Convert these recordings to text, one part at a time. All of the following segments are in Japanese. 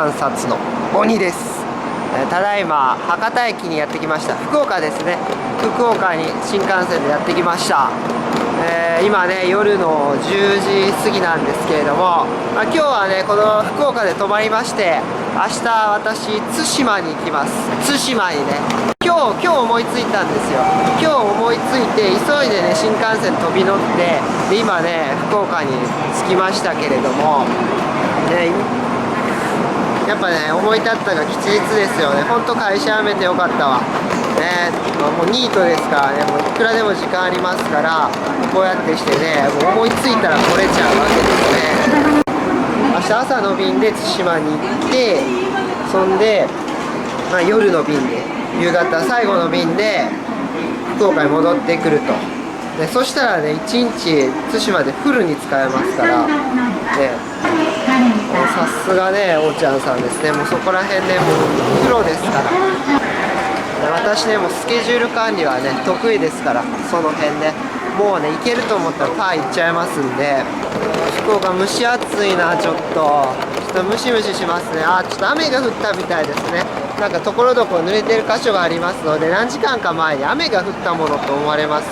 観察の鬼です。ただいま博多駅にやってきました。福岡ですね。福岡に新幹線でやってきました。今ね夜の10時過ぎなんですけれども、今日はねこの福岡で泊まりまして、明日私対馬に行きます。対馬にね今日思いついたんですよ。今日思いついて急いでね新幹線飛び乗って、で今ね福岡に着きましたけれども、やっぱね思い立ったが吉日ですよね。ほんと会社辞めてよかったわね。もうニートですからね、もういくらでも時間ありますから、こうやってしてねもう思いついたら取れちゃうわけですね。明日朝の便で対馬に行って、そんで、夜の便で夕方最後の便で福岡に戻ってくると。でそしたらね1日対馬でフルに使えますからね。さすがねおーちゃんさんですね。もうそこら辺ねもうプロですから。私ねもうスケジュール管理はね得意ですから、その辺ねもうね行けると思ったらパー行っちゃいますんで。福岡蒸し暑いな。ちょっとムシムシしますね。ちょっと雨が降ったみたいですね。なんかところどころ濡れてる箇所がありますので、何時間か前に雨が降ったものと思われます。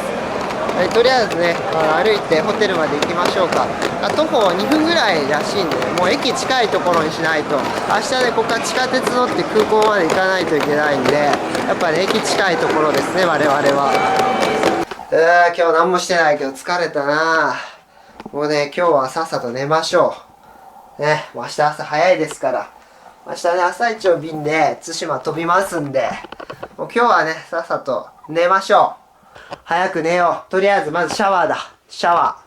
とりあえずね歩いてホテルまで行きましょうか。徒歩2分ぐらいらしいんで、もう駅近いところにしないと。明日ねここから地下鉄乗って空港まで行かないといけないんで、やっぱね駅近いところですね我々は。今日何もしてないけど疲れたな。もうね今日はさっさと寝ましょうね。もう明日朝早いですから。明日ね朝一の便で対馬飛びますんで、もう今日はねさっさと寝ましょう。早く寝よう。とりあえずまずシャワーだ。シャワ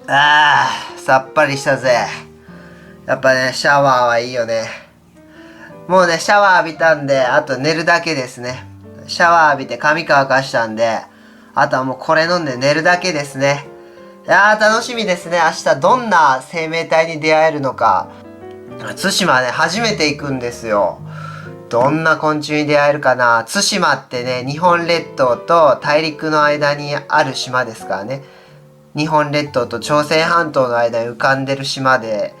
ー。さっぱりしたぜ。やっぱねシャワーはいいよね。もうねシャワー浴びたんで、あと寝るだけですね。シャワー浴びて髪乾かしたんで、あとはもうこれ飲んで寝るだけですね。いやー楽しみですね。明日どんな生命体に出会えるのか。対馬ね初めて行くんですよ。どんな昆虫に出会えるかな。対馬ってね日本列島と大陸の間にある島ですからね。日本列島と朝鮮半島の間に浮かんでる島で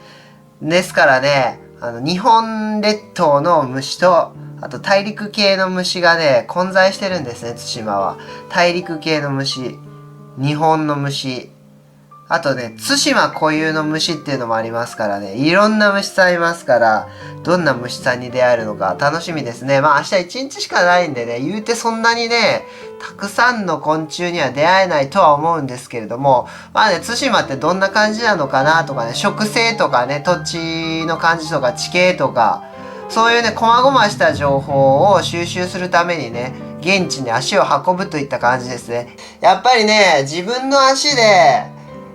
すからね、日本列島の虫と、あと大陸系の虫がね混在してるんですね。対馬は大陸系の虫、日本の虫、あとね対馬固有の虫っていうのもありますからね、いろんな虫さんいますから、どんな虫さんに出会えるのか楽しみですね。明日1日しかないんでね、言うてそんなにねたくさんの昆虫には出会えないとは思うんですけれども、対馬ってどんな感じなのかなとかね、植生とかね、土地の感じとか地形とか、そういうね細々した情報を収集するためにね現地に足を運ぶといった感じですね。やっぱりね自分の足で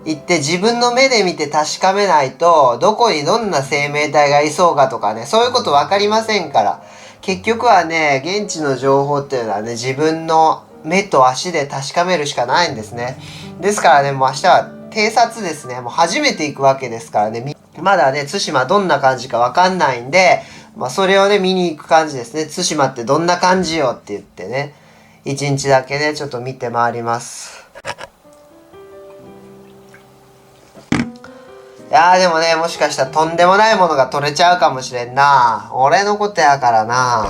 行って自分の目で見て確かめないと、どこにどんな生命体がいそうかとかね、そういうこと分かりませんから。結局はね現地の情報っていうのはね自分の目と足で確かめるしかないんですね。ですからねもう明日は偵察ですね。もう初めて行くわけですからね、まだね対馬どんな感じか分かんないんで、それをね見に行く感じですね。対馬ってどんな感じよって言ってね、一日だけねちょっと見て回ります。いやーでもねもしかしたらとんでもないものが取れちゃうかもしれんな。俺のことやからな。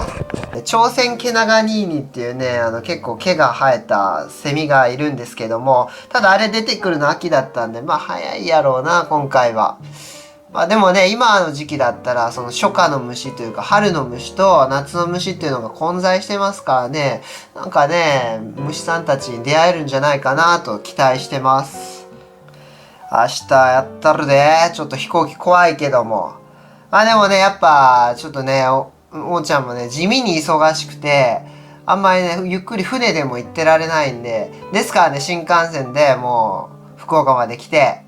朝鮮ケナガニーニっていうね結構毛が生えたセミがいるんですけども、ただあれ出てくるの秋だったんで早いやろうな今回は。でもね今の時期だったらその初夏の虫というか春の虫と夏の虫っていうのが混在してますからね、なんかね虫さんたちに出会えるんじゃないかなと期待してます。明日やったるで。ちょっと飛行機怖いけども。でもね、やっぱ、ちょっとね、おーちゃんもね、地味に忙しくて、あんまりね、ゆっくり船でも行ってられないんで、ですからね、新幹線でもう、福岡まで来て、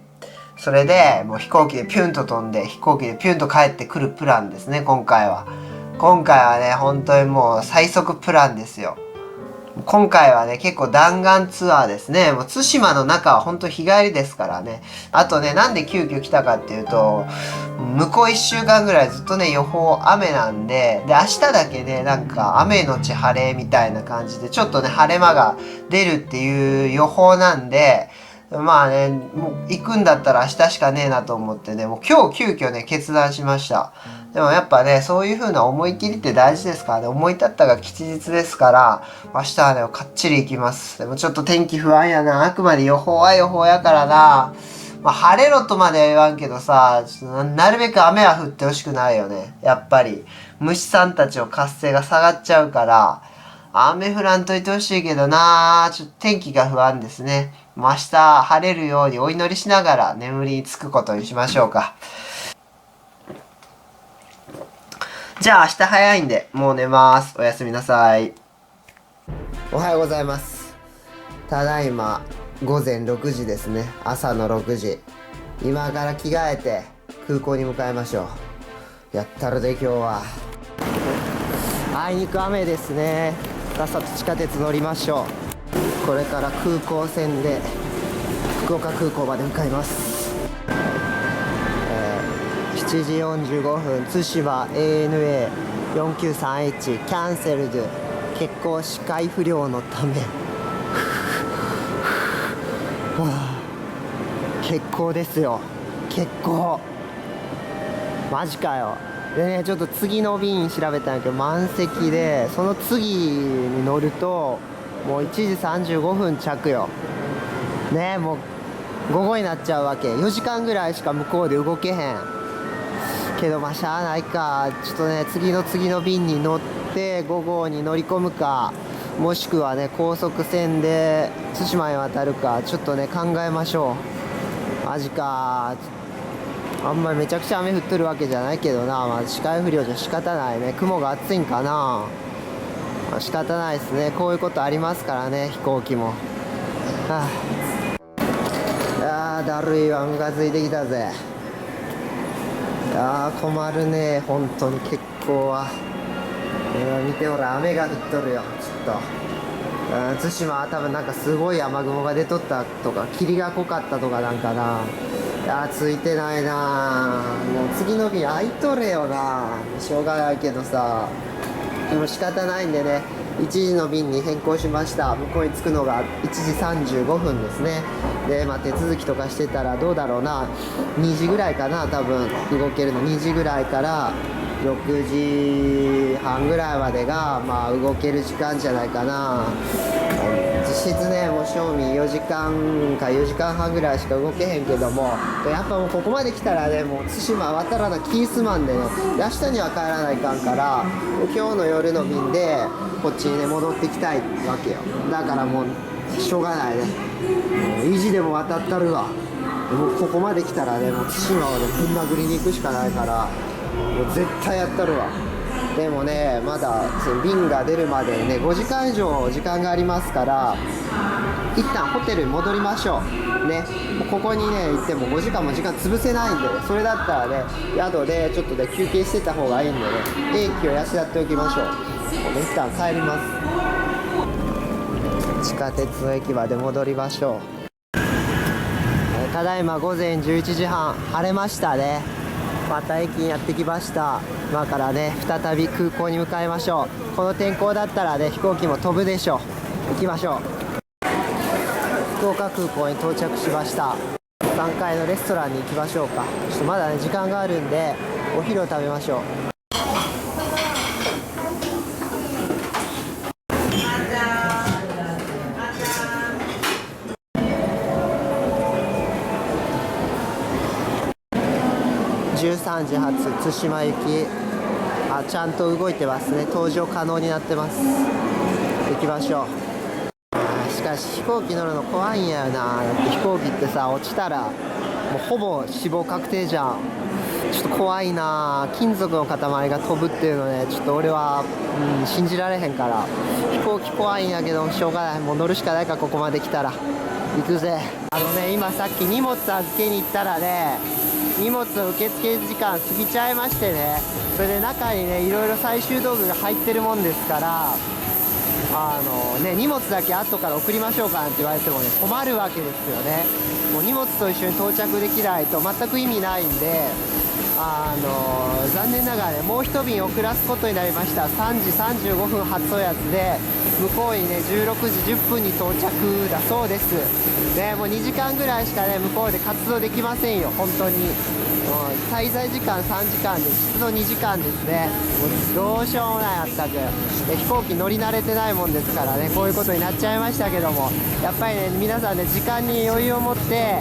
それでもう飛行機でピュンと飛んで、飛行機でピュンと帰ってくるプランですね、今回は。今回はね、本当にもう最速プランですよ。今回はね結構弾丸ツアーですね。もう対馬の中は本当日帰りですからね。あとねなんで急遽来たかっていうと、向こう1週間ぐらいずっとね予報雨なんで、明日だけねなんか雨のち晴れみたいな感じでちょっとね晴れ間が出るっていう予報なんで、まあね、もう行くんだったら明日しかねえなと思ってね、もう今日急遽ね、決断しました。でもやっぱね、そういう風な思い切りって大事ですからね、思い立ったが吉日ですから、明日はね、かっちり行きます。でもちょっと天気不安やな。あくまで予報は予報やからな。まあ晴れろとまでは言わんけどさ、ちょっとなるべく雨は降ってほしくないよね。やっぱり。虫さんたちの活性が下がっちゃうから、雨降らんといてほしいけどな、ちょっと天気が不安ですね。明日晴れるようにお祈りしながら眠りにつくことにしましょうか。じゃあ明日早いんでもう寝ます。おやすみなさい。おはようございます。ただいま午前6時ですね。朝の6時。今から着替えて空港に向かいましょう。やったるで今日は。あいにく雨ですね。さっさと地下鉄乗りましょう。これから空港線で福岡空港まで向かいます。7時45分対馬 ANA4931 キャンセルド。欠航視界不良のため欠航ですよ。欠航マジかよ。でね、ちょっと次の便調べたんやけど満席で、その次に乗るともう1時35分着よね。もう午後になっちゃうわけ。4時間ぐらいしか向こうで動けへんけど、まあしゃあないか。ちょっとね、次の便に乗って午後に乗り込むか、もしくはね高速船で対馬へ渡るか、ちょっとね考えましょう。マジか。あんまりめちゃくちゃ雨降っとるわけじゃないけどな。まあ視界不良じゃ仕方ないね。雲が厚いんかな。まあ、仕方ないですね。こういうことありますからね、飛行機も。だるいわ。ムカついてきたぜ。困るね本当に。結構は見てほら、雨が降っとるよ。ちょっと対馬は多分なんかすごい雨雲が出とったとか、霧が濃かったとかなんかな。ついてないな。もう次の便空いとれよな。しょうがないけどさ、でも仕方ないんでね、1時の便に変更しました。向こうに着くのが1時35分ですね。で、まあ、手続きとかしてたらどうだろうな、2時ぐらいかな、多分動けるの。2時ぐらいから6時半ぐらいまでが、まあ、動ける時間じゃないかな。実質ね、もう正味4時間か4時間半ぐらいしか動けへんけども、やっぱもうここまで来たらね、もう対馬渡らなキースマンでね、明日には帰らないかんから、今日の夜の便でこっちにね戻ってきたいわけよ。だからもうしょうがないね。意地でも渡ったるわ。もうここまで来たらね、もう対馬をねぶん殴りに行くしかないから、もう絶対やったるわ。でもね、まだ便が出るまでね5時間以上時間がありますから、一旦ホテルに戻りましょうね。ここにね行っても5時間も時間潰せないんで、ね、それだったらね宿でちょっとね休憩してた方がいいんでね、英気を養っておきましょう。一旦帰ります。地下鉄の駅まで戻りましょう。ただいま午前11時半、晴れましたね。また駅にやってきました。今からね再び空港に向かいましょう。この天候だったらね飛行機も飛ぶでしょう。行きましょう。福岡空港に到着しました。3階のレストランに行きましょうか。ちょっとまだね時間があるんでお昼を食べましょう。13時発対馬行き。ちゃんと動いてますね。搭乗可能になってます。行きましょう。しかし飛行機乗るの怖いんやよな。だって飛行機ってさ、落ちたらもうほぼ死亡確定じゃん。ちょっと怖いな。金属の塊が飛ぶっていうのね、ちょっと俺は、信じられへんから。飛行機怖いんやけどしょうがない。もう乗るしかないか。ここまで来たら行くぜ。今さっき荷物預けに行ったらね、荷物受付時間過ぎちゃいましてね、それで中にねいろいろ最終道具が入ってるもんですから、荷物だけ後から送りましょうかなんて言われてもね困るわけですよね。もう荷物と一緒に到着できないと全く意味ないんで、残念ながらね、もう一便遅らすことになりました。3時35分発のやつで、向こうにね、16時10分に到着だそうです。ね、もう2時間ぐらいしかね、向こうで活動できませんよ、本当に。滞在時間3時間で、出動2時間ですね。もうどうしようもない、あったく。飛行機乗り慣れてないもんですからね、こういうことになっちゃいましたけども、やっぱりね、皆さんね、時間に余裕を持って、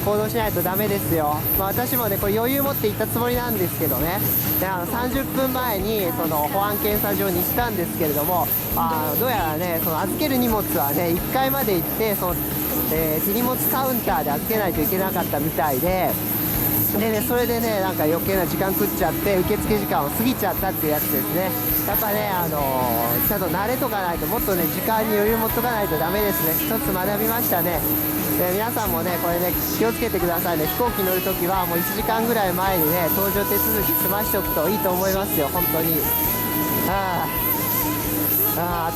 行動しないとダメですよ。私もね、これ余裕持って行ったつもりなんですけどね。で、30分前にその保安検査場に行ったんですけれども、どうやらね、その預ける荷物はね、1階まで行って、その、手荷物カウンターで預けないといけなかったみたいで、ね、それでね、なんか余計な時間食っちゃって、受付時間を過ぎちゃったっていうやつですね。やっぱね、ちゃんと慣れとかないと、もっとね、時間に余裕持っとかないとダメですね。一つ学びましたね。皆さんもね、これね、気をつけてくださいね。飛行機乗るときはもう1時間ぐらい前にね、搭乗手続き済ましておくといいと思いますよ、本当に。あ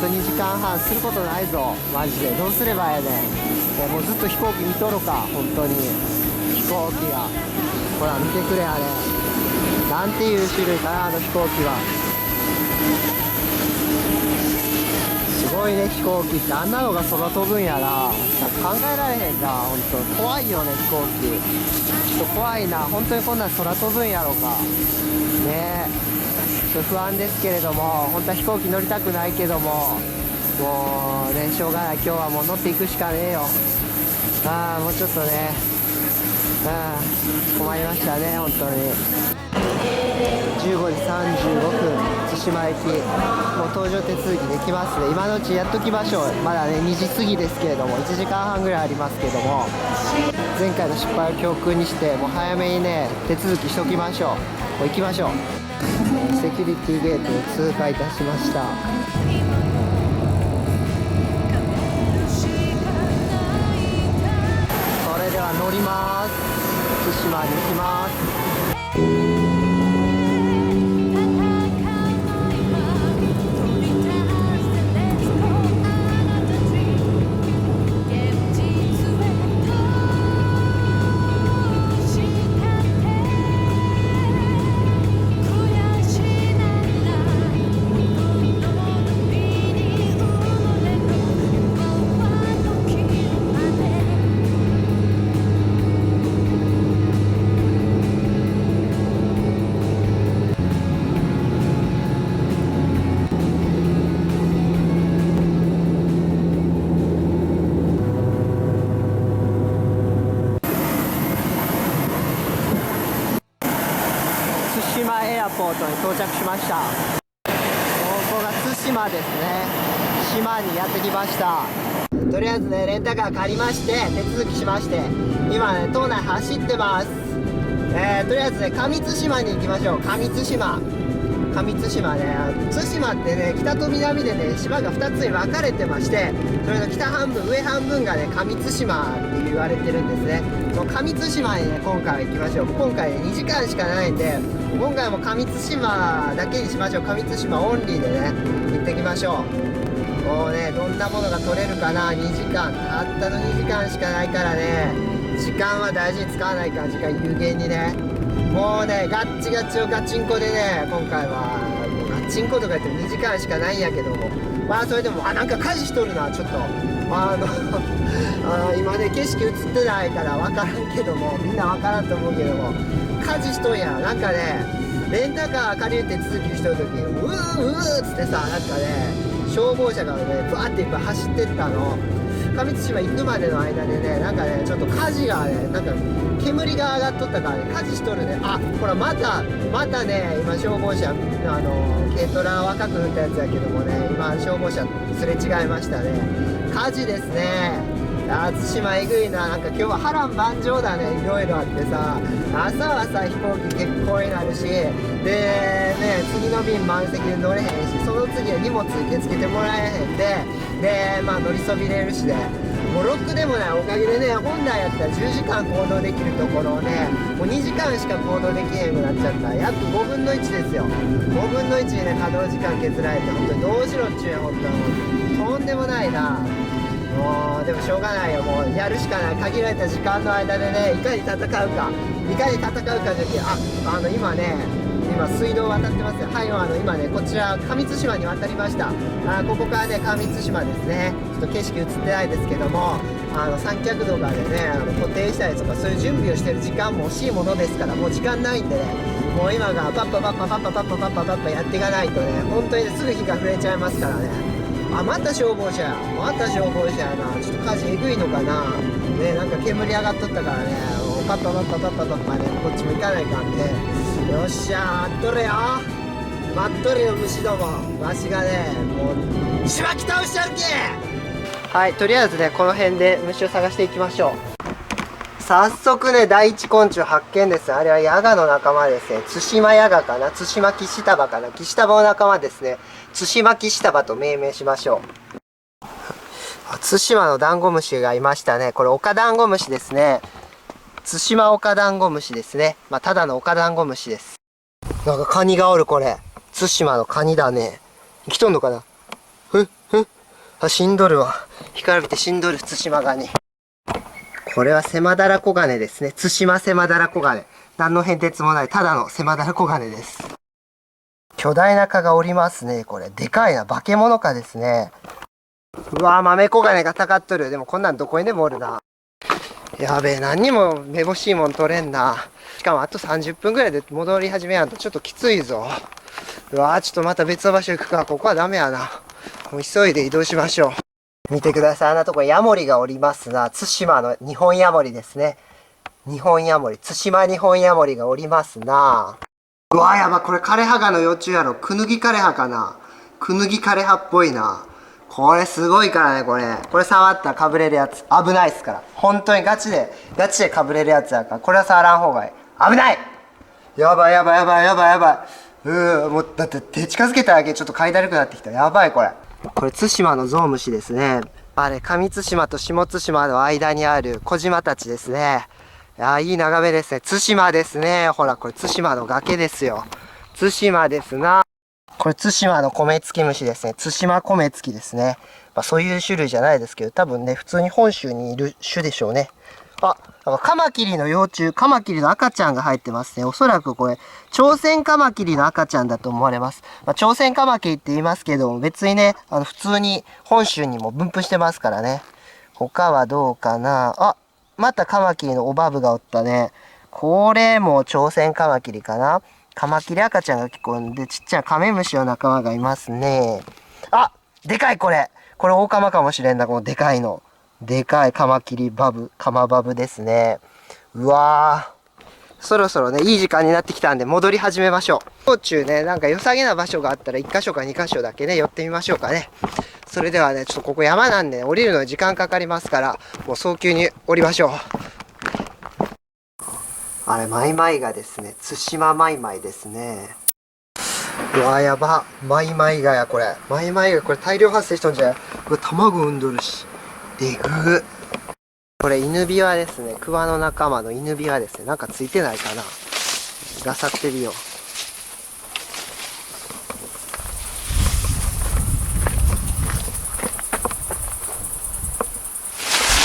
と2時間半することないぞ、マジで。どうすればええねん。もうずっと飛行機見とろか、本当に。飛行機が。ほら、見てくれ、あれ。なんていう種類かな、あの飛行機は。すごいね、飛行機ってあんなのが空飛ぶんやな。考えられへんな、ほんと。怖いよね、飛行機。ちょっと怖いな、本当にこんなん空飛ぶんやろか。ねえ、ちょっと不安ですけれども、本当は飛行機乗りたくないけども、もうね、しょうがない、今日はもう乗っていくしかねえよ。もうちょっとね、困りましたね、本当に。15時35分、対馬駅、もう搭乗手続きできますね。今のうちやっときましょう。まだね、2時過ぎですけれども、1時間半ぐらいありますけども、前回の失敗を教訓にして、もう早めにね、手続きしときましょう。もう行きましょう。セキュリティゲートを通過いたしました。それでは乗ります。対馬に行きます。対馬エアポートに到着しました。ここが対馬ですね。島にやってきました。とりあえずね、レンタカー借りまして手続きしまして、今ね、島内走ってます。とりあえずね、上津島に行きましょう。上津島ね、対馬ってね、北と南でね、島が2つに分かれてまして、それの北半分、上半分がね、上津島って言われてるんですね。その上津島にね、今回は行きましょう。今回ね、2時間しかないんで、今回も上津島だけにしましょう。上津島オンリーでね、行ってきましょう。もうね、どんなものが取れるかな。2時間、たったの2時間しかないからね、時間は大事に使わないから、時間有限にね。もうね、ガッチガチをガチンコでね、今回はもうガッチンコとか言っても2時間しかないんやけども、まあそれでもなんか火事しとるな。ちょっと今ね、景色映ってないから分からんけども、みんな分からんと思うけども、火事しとんや。なんかね、レンタカー借りる手続きしとる時にうーっつってさ、なんかね、消防車がねバーっていっぱい走ってったの。上津島行くまでの間でね、なんかね、ちょっと火事がね、なんか煙が上がっとったからね、火事しとるね。あ、ほら、またね、今消防車、軽トラ若く塗ったやつやけどもね、今消防車すれ違いましたね。火事ですね。対馬えぐいな。なんか今日は波乱万丈だね。いろいろあってさ、朝はさ、飛行機欠航になるし、でね、次の便満席で乗れへんし、その次は荷物受け付けてもらえへんで、まあ乗りそびれるしで、もうロックでもないおかげでね、本来やったら10時間行動できるところをね、もう2時間しか行動できへんくなっちゃった。約5分の1ですよ。5分の1にね、稼働時間削られて、本当にどうしろっちゅうや、本当に。とんでもないな。もうでもしょうがないよ。もうやるしかない。限られた時間の間でね、いかに戦うか。いかに戦うかじゃけ、今ね、今水道渡ってますよ。はい、今ね、こちら上津島に渡りました。ここからね、上津島ですね。ちょっと景色映ってないですけども、三脚とかでね、固定したりとか、そういう準備をしてる時間も惜しいものですから、もう時間ないんでね、もう今がパッパパッパパッパパッパパッパパッパやっていかないとね、本当にね、すぐ火が触れちゃいますからね。また消防車や。また消防車やな。ちょっと火事えぐいのかな。ね、なんか煙上がっとったからね、もうパッパパッパパッパパッパね、こっちも行かないかんで、よっしゃー、待っとれよ。待っとれよ、虫ども。わしがね、もう、しばき倒しちゃうけ。はい、とりあえずね、この辺で虫を探していきましょう。早速ね、第一昆虫発見です。あれはヤガの仲間ですね。ツシマヤガかな、ツシマキシタバかな、キシタバの仲間ですね。ツシマキシタバと命名しましょう。対馬のダンゴムシがいましたね。これオカダンゴムシですね。対馬オカダンゴムシですね。ただのオカダンゴムシです。なんかカニがおる、これ。対馬のカニだね。生きとんのかな。死んどるわ。干からびて死んどる、対馬ガニ。これはセマダラコガネですね。対馬セマダラコガネ。何の変哲もない、ただのセマダラコガネです。巨大な蚊がおりますね、これ。でかいな、化け物蚊ですね。うわぁ、豆コガネがたかっとる。でもこんなんどこにでもおるな。やべえ、何にもめぼしいもん取れんな。しかもあと30分ぐらいで戻り始めやんとちょっときついぞ。うわぁ、ちょっとまた別の場所行くか。ここはダメやな。もう急いで移動しましょう。見てください。あんなとこヤモリがおりますな。対馬の日本ヤモリですね。日本ヤモリ。対馬日本ヤモリがおりますな。うわぁ、やば、これ枯葉ガの幼虫やろ。クヌギ枯葉かな。クヌギ枯葉っぽいな。これすごいからね、これ。これ触ったらかぶれるやつ。危ないっすから。本当にガチでかぶれるやつやから。これは触らん方がいい。危ない。やばいやばいやばいやばいやばい。もう、だって手近づけただけちょっと嗅いだるくなってきた。やばい、これ。これ、対馬のゾウムシですね。あれ、上対馬と下対馬の間にある小島たちですね。いい眺めですね。対馬ですね。ほら、これ、対馬の崖ですよ。対馬ですな。これ、対馬のコメツキムシですね。対馬コメツキですね。そういう種類じゃないですけど、多分ね、普通に本州にいる種でしょうね。カマキリの幼虫、カマキリの赤ちゃんが入ってますね。おそらくこれ、朝鮮カマキリの赤ちゃんだと思われます。朝鮮カマキリって言いますけど、別にね、普通に本州にも分布してますからね。他はどうかな。またカマキリのおバブがおったね。これも朝鮮カマキリかな。カマキリ赤ちゃんが結構で、ちっちゃなカメムシの仲間がいますね。でかいこれ。これオオカマかもしれんな、このでかいの。でかいカマキリバブ、カマバブですね。うわー。そろそろね、いい時間になってきたんで戻り始めましょう。道中ね、なんか良さげな場所があったら1箇所か2箇所だけね、寄ってみましょうかね。それではね、ちょっとここ山なんで、降りるのに時間かかりますから、もう早急に降りましょう。あれ、マイマイがですね、対馬マイマイですね。うわー、やば。マイマイガや、これ。マイマイガ、これ大量発生しとんじゃない？これ卵産んどるし。えぐー。これ、犬ビワですね。クワの仲間の犬ビワですね。なんかついてないかな。がさってるよ。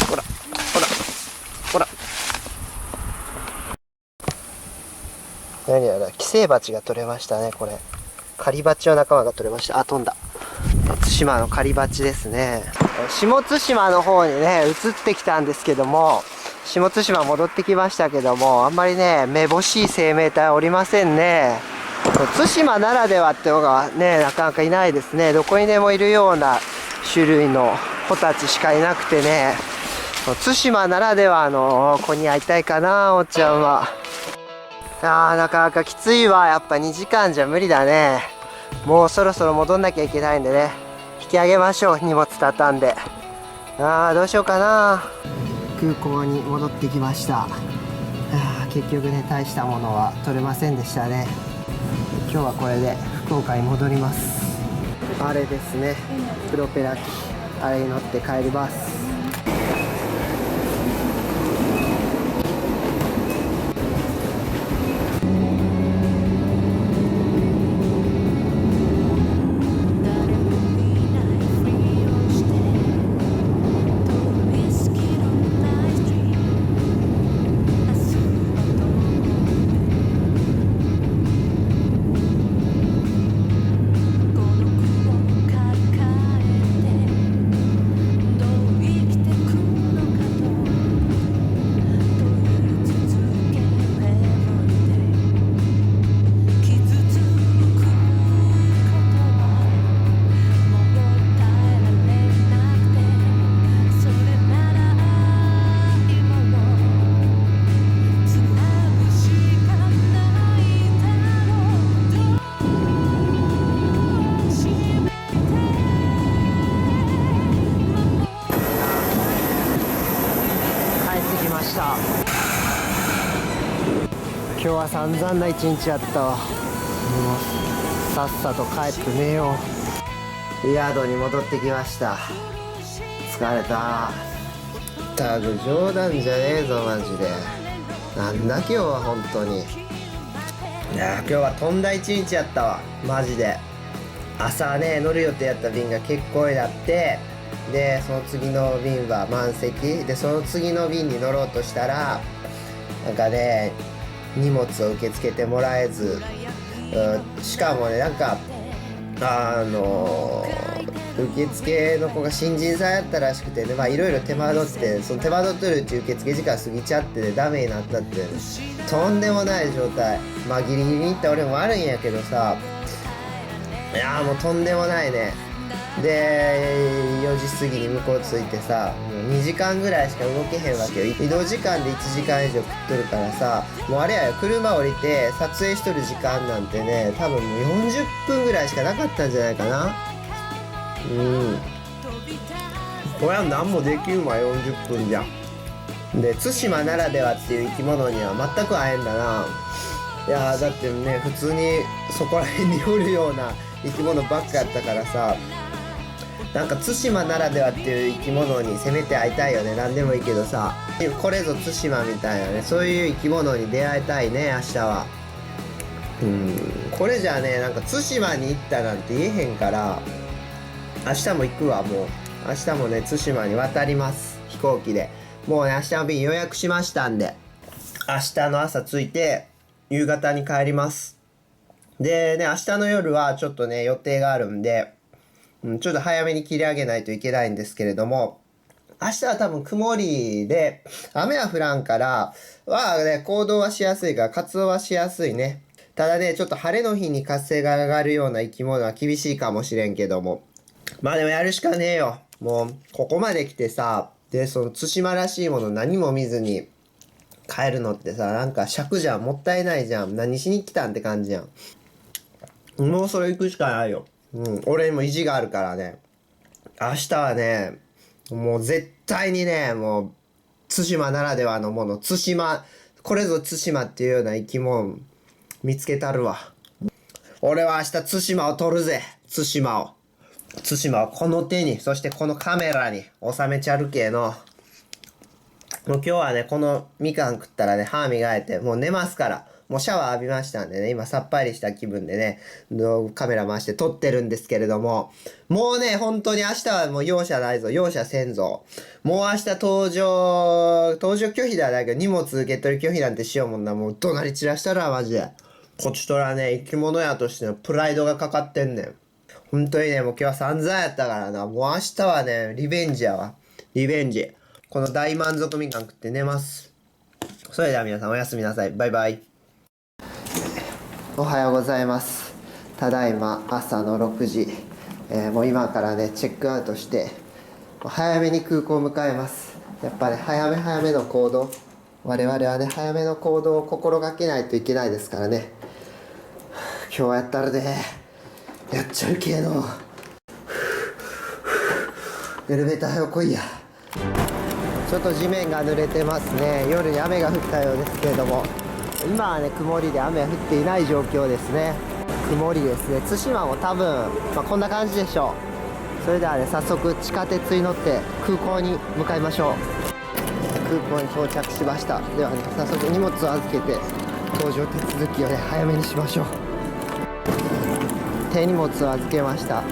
ほら、ほら、ほら。何やら、寄生蜂が取れましたね、これ。狩り蜂の仲間が取れました。飛んだ。対馬の狩り蜂ですね。下対馬の方にね、移ってきたんですけども、下対馬戻ってきましたけども、あんまりね、めぼしい生命体おりませんね。対馬ならではってのがね、なかなかいないですね。どこにでもいるような種類の子たちしかいなくてね、対馬ならではの子に会いたいかな、おっちゃんは。なかなかきついわ。やっぱ2時間じゃ無理だね。もうそろそろ戻んなきゃいけないんでね、引き上げましょう。荷物畳んで。どうしようかな。空港に戻ってきました。結局ね、大したものは取れませんでしたね。今日はこれで福岡に戻ります。あれですね、プロペラ機、あれに乗って帰ります。今日は散々な一日やったわ。もうさっさと帰って寝よう。宿に戻ってきました。疲れた。ったく冗談じゃねえぞマジで。なんだ今日は本当に。いや今日はとんだ一日やったわマジで。朝ね乗る予定やった便が欠航になって、でその次の便は満席で、その次の便に乗ろうとしたらなんかね荷物を受け付けてもらえず、しかもねなんか受付の子が新人さんやったらしくてね、まあいろいろ手間取って、その手間取ってるうち受付時間過ぎちゃってでダメになったって、とんでもない状態。まあギリギリに行った俺も悪いんやけどさ、いやーもうとんでもないね。で4時過ぎに向こう着いてさ、もう2時間ぐらいしか動けへんわけよ。移動時間で1時間以上食っとるからさ、もうあれやよ、車降りて撮影しとる時間なんてね、多分もう40分ぐらいしかなかったんじゃないかな。これは何もできんわ40分じゃ。で対馬ならではっていう生き物には全く会えんだな。いやだってね普通にそこら辺におるような生き物ばっかやったからさ、なんか対馬ならではっていう生き物にせめて会いたいよね。何でもいいけどさ、これぞ対馬みたいなね、そういう生き物に出会いたいね明日は。これじゃあねなんか対馬に行ったなんて言えへんから、明日も行くわ。もう明日もね対馬に渡ります、飛行機で。もうね明日の便予約しましたんで、明日の朝着いて夕方に帰ります。でね明日の夜はちょっとね予定があるんで、ちょっと早めに切り上げないといけないんですけれども、明日は多分曇りで雨は降らんからね、行動はしやすいから活動はしやすいね。ただねちょっと晴れの日に活性が上がるような生き物は厳しいかもしれんけども、まあでもやるしかねえよ。もうここまで来てさ、でその対馬らしいもの何も見ずに帰るのってさ、なんか尺じゃん、もったいないじゃん。何しに来たんって感じやん。もうそれ行くしかないよ。俺にも意地があるからね。明日はねもう絶対にね、もう対馬ならではのもの、対馬、これぞ対馬っていうような生き物見つけたるわ。俺は明日対馬を取るぜ。対馬をこの手に、そしてこのカメラに収めちゃるけの。もう今日はねこのみかん食ったらね歯磨いてもう寝ますから。もうシャワー浴びましたんでね、今さっぱりした気分でねカメラ回して撮ってるんですけれども、もうね本当に明日はもう容赦ないぞ、容赦せんぞ。もう明日搭乗拒否ではないけど荷物受け取り拒否なんてしようもんな。もう怒鳴り散らしたらマジで。こっちとらね生き物屋としてのプライドがかかってんねん。本当にねもう今日は散々やったからな。もう明日はねリベンジやわ、リベンジ。この大満足みかん食って寝ます。それでは皆さんおやすみなさい。バイバイ。おはようございます。ただいま朝の6時、もう今からねチェックアウトして早めに空港を迎えます。やっぱね早めの行動、我々はね早めの行動を心がけないといけないですからね。今日やったらねやっちゃうけどエレベーター早来いや。ちょっと地面が濡れてますね。夜に雨が降ったようですけれども、今はね曇りで雨は降っていない状況ですね。曇りですね。対馬も多分、こんな感じでしょう。それではね早速地下鉄に乗って空港に向かいましょう。空港に到着しました。ではね早速荷物を預けて搭乗手続きをね早めにしましょう。手荷物を預けました。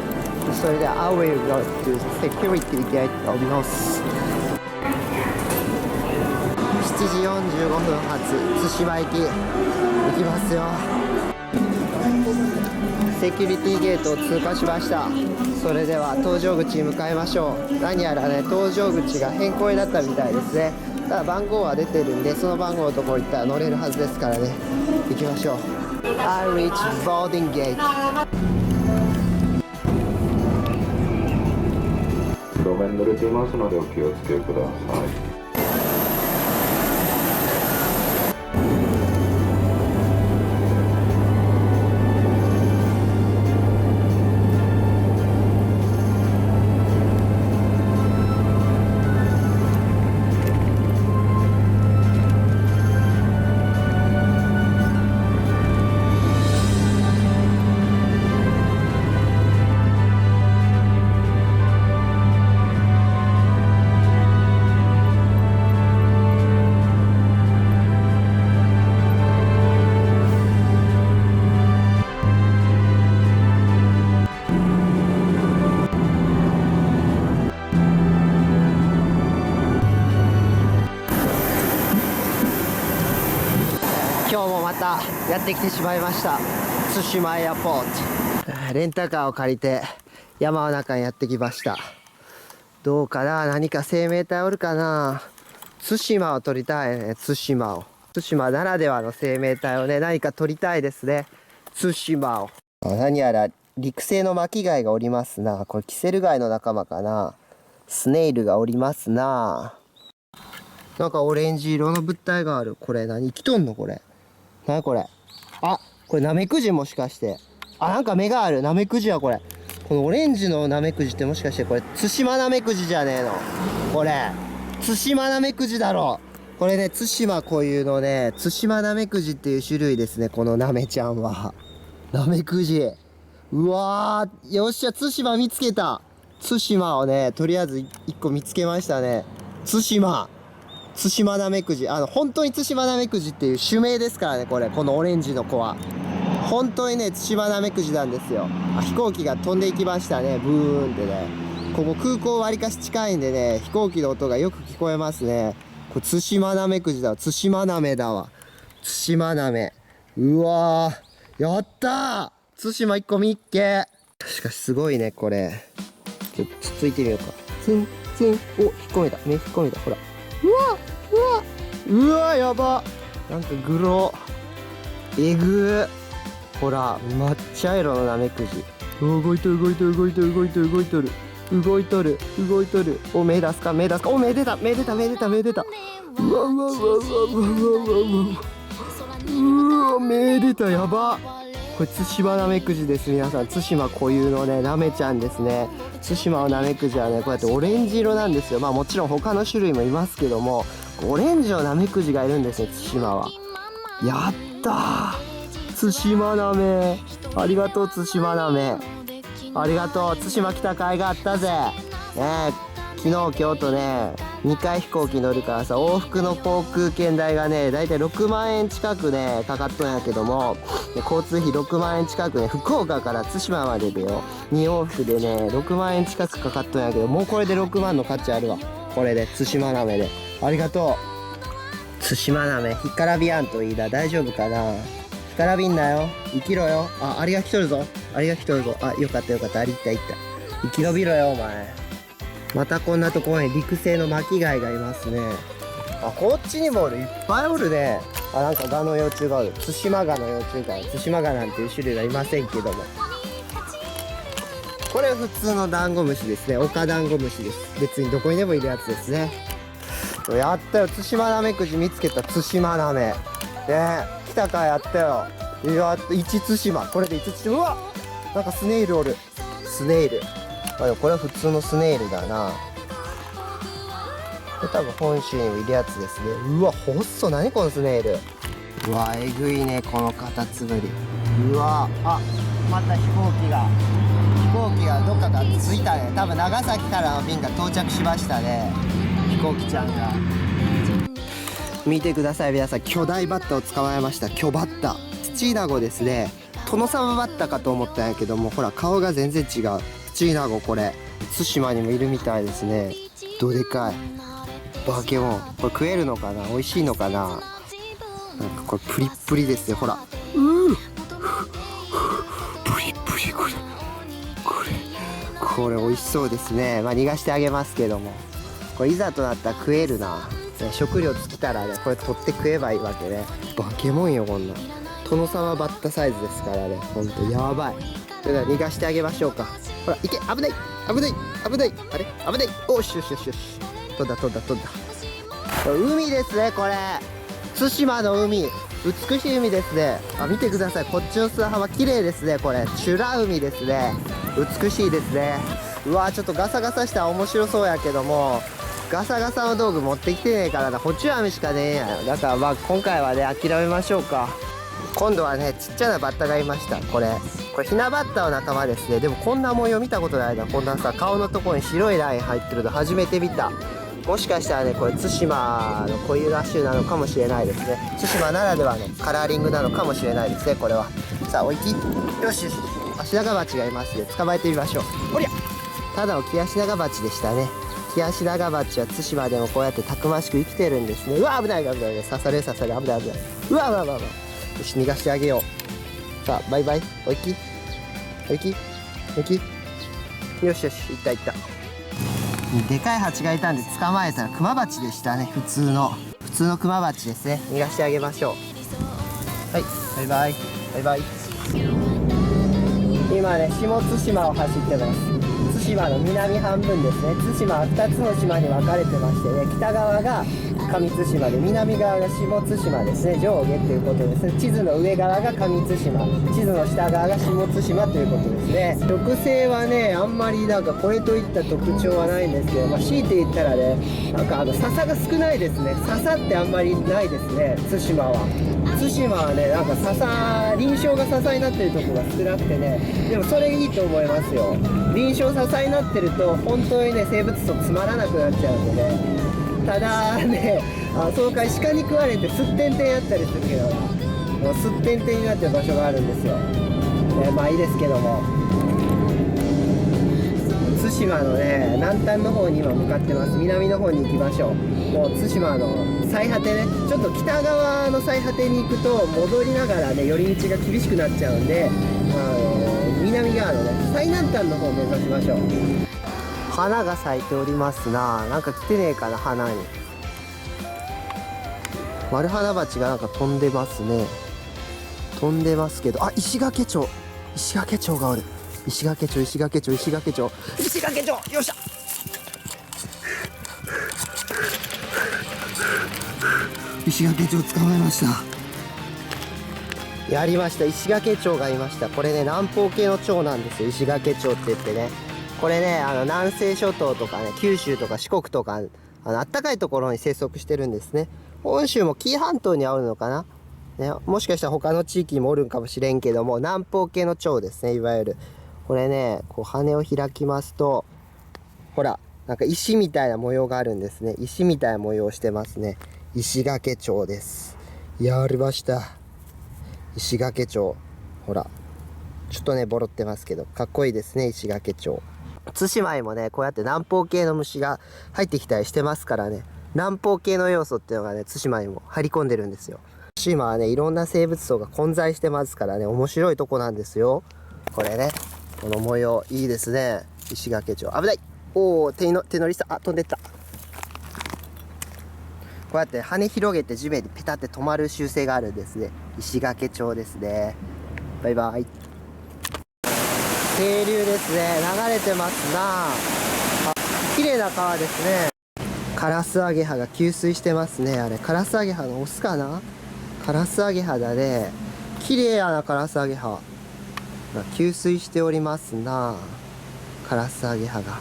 それでは I will go to security gate of North。7時45分発対馬行き行きますよ。セキュリティゲートを通過しました。それでは搭乗口に向かいましょう。何やらね搭乗口が変更になったみたいですね。ただ番号は出てるんで、その番号のところ行ったら乗れるはずですからね。行きましょう。 I reach boarding gate。 路面濡れていますのでお気をつけください。たやってきてしまいました。対馬エアポート。レンタカーを借りて山の中にやってきました。どうかな、何か生命体おるかな。対馬を撮りたいね。対馬ならではの生命体をね、何か撮りたいですね。対馬を。何やら陸生の巻き貝がおりますな。これキセル貝の仲間かな。スネイルがおりますな。なんかオレンジ色の物体がある。これ何生きとんのこれ。何これ。あ、これナメクジもしかして。あ、なんか目がある。ナメクジはこれ。このオレンジのナメクジってもしかしてこれ、対馬ナメクジじゃねえのこれ。対馬ナメクジだろ。これね、対馬固有のね、対馬ナメクジっていう種類ですね。このナメちゃんは。ナメクジ。うわー、よっしゃ、対馬見つけた。対馬をね、とりあえず1個見つけましたね。対馬ナメクジ。本当に対馬ナメクジっていう種名ですからね、これ。このオレンジの子は。本当にね、対馬ナメクジなんですよ。飛行機が飛んでいきましたね。ブーンってね。ここ空港わりかし近いんでね、飛行機の音がよく聞こえますね。これ対馬ナメクジだわ。対馬ナメだわ。対馬ナメ。うわー。やったー、対馬1個見っけ。しかしすごいね、これ。ちょっとつっついてみようか。ツン、ツン。お、引っ込めた。目引っ込めた。ほら。うわ、やば。なんかグロ。えぐー。ほら、抹茶色のナメクジ。動いとる。お、目出すか。お、目出た。うわ、目出た。やば。これ対馬ナメクジです。皆さん、対馬固有のね、ナメちゃんですね。対馬のナメクジはね、こうやってオレンジ色なんですよ。まあもちろん他の種類もいますけども、オレンジのナメクジがいるんですね、対馬は。やったー、対馬ナメ。ありがとう、対馬ナメ。ありがとう、対馬来た甲斐があったぜ。ねえ、昨日今日とね、2回飛行機乗るからさ、往復の航空券代がね、だいたい6万円近くね、かかっとんやけども、交通費6万円近くね、福岡から対馬まででよ、2往復でね、6万円近くかかっとんやけど、もうこれで6万の価値あるわ。これで、対馬なめで。ありがとう。対馬なめ、干からびやんといいだ。大丈夫かな。干からびんなよ。生きろよ。あ、アリが来とるぞ。あ、よかった。アリ行った。生き延びろよ、お前。またこんなところに陸生の巻き貝がいますね。あ、こっちにもおる。いっぱいおるね。あ、なんかガの幼虫がおる。対馬ガの幼虫がおる。対馬ガなんていう種類がいませんけども。これ普通のダンゴムシですね。オカダンゴムシです。別にどこにでもいるやつですね。やったよ。対馬ナメクジ見つけた。対馬ナメ。ねえ、来たかやったよ。いや、1対馬。これで1対馬。うわ、なんかスネイルおる。スネイル。あ、でもこれは普通のスネイルだな。これ多分本州にもいるやつですね。うわ、細っ。何このスネイル。うわ、えぐいね、このカタツムリ。うわ、あ、また飛行機がどっかから着いたね。多分長崎からの便が到着しましたね。飛行機ちゃんが。見てください、皆さん。巨大バッタを捕まえました。巨バッタ。土イナゴですね。トノサマバッタかと思ったんやけども、ほら、顔が全然違う。土イナゴ、これ。対馬にもいるみたいですね。どでかい。バケモン。これ食えるのかな。美味しいのかな。なんかこれプリップリですね。ほら。プリップリ、これ美味しそうですね。まあ逃がしてあげますけども。これいざとなったら食えるな。ね、食料尽きたらね、これ取って食えばいいわけね。バケモンよ、こんなん。トノサマバッタサイズですからね。ほんとやばい。それでは逃がしてあげましょうか。ほら、行け。危ない。あれ危ない。おし。飛んだ。海ですね、これ。対馬の海。美しい海ですね。あ、見てください。こっちの砂浜綺麗ですね、これ。美ら海ですね。美しいですね。うわー、ちょっとガサガサしたら面白そうやけども、ガサガサの道具持ってきてねえからな。ホチュアミしかねえんやよ。だからまあ今回はね、諦めましょうか。今度はね、ちっちゃなバッタがいました。これヒナバッタの仲間ですね。でもこんな模様見たことないな。こんなさ、顔のところに白いライン入ってるの初めて見た。もしかしたらね、これ対馬の固有種なのかもしれないですね。対馬ならではのカラーリングなのかもしれないですね、これは。さあ、おいき。よし。アシナガバチがいますね。捕まえてみましょう。おりゃ。ただのキアシナガバチでしたね。キアシナガバチは対馬でもこうやってたくましく生きてるんですね。うわ、危ない。刺され。危ない。うわ。よし、逃がしてあげよう。さあ、バイバイ。おいきおいきおいき。よしよし、いったいった。でかい蜂がいたんで捕まえたらクマバチでしたね。普通のクマバチですね。逃がしてあげましょう。はい、バイバイバイバイ。今ね、下対馬を走ってます。対馬の南半分ですね。対馬は2つの島に分かれてましてね、北側が上対馬で南側が下対馬ですね。上下っていうことですね。地図の上側が上対馬、地図の下側が下対馬ということですね。特性はね、あんまりなんかこれといった特徴はないんですけど、強いて言ったらね、なんか笹が少ないですね。笹ってあんまりないですね、対馬は。対馬はね、なんか臨床が笹になってるとこが少なくてね、でもそれいいと思いますよ。臨床笹になってると本当にね、生物層つまらなくなっちゃうんでね。ただね、その代わり鹿に食われてすってんてんやったりするけど、もうすってんてんになってる場所があるんですよ、まあいいですけども、対馬のね、南端の方に今向かってます。南の方に行きましょう。もう対馬の最果てね、ちょっと北側の最果てに行くと戻りながらね、寄り道が厳しくなっちゃうんで、南側のね、最南端の方を目指しましょう。花が咲いておりますな。なんか来てねえかな、花に。マルハナバチがなんか飛んでますね。飛んでますけど、あ、石垣町がおる。石垣町、よっしゃ。石垣町捕まえました。やりました。石垣町がいました。これね、南方系の町なんですよ、石垣町って言ってね。これね、南西諸島とかね、九州とか四国とか、あったかいところに生息してるんですね。本州も紀伊半島にあるのかな、ね、もしかしたら他の地域にもおるんかもしれんけども、南方系の蝶ですね、いわゆる。これね、こう羽を開きますと、ほら、なんか石みたいな模様があるんですね。石みたいな模様をしてますね。石垣蝶です。やりました。石垣蝶。ほら、ちょっとね、ボロってますけど、かっこいいですね、石垣蝶。対馬にもね、こうやって南方系の虫が入ってきたりしてますからね、南方系の要素っていうのがね、対馬にも入り込んでるんですよ。対馬はね、いろんな生物層が混在してますからね、面白いとこなんですよ。これね、この模様、いいですね。石垣町。危ない。おお、手乗りした。あ、飛んでった。こうやって羽広げて地面にペタって止まる習性があるんですね。石垣町ですね。バイバイ。清流ですね。流れてますな。綺麗な川ですね。カラスアゲハが給水してますね。あれカラスアゲハのオスかな。カラスアゲハだね。綺麗やな、カラスアゲハ給水しておりますな。カラスアゲハが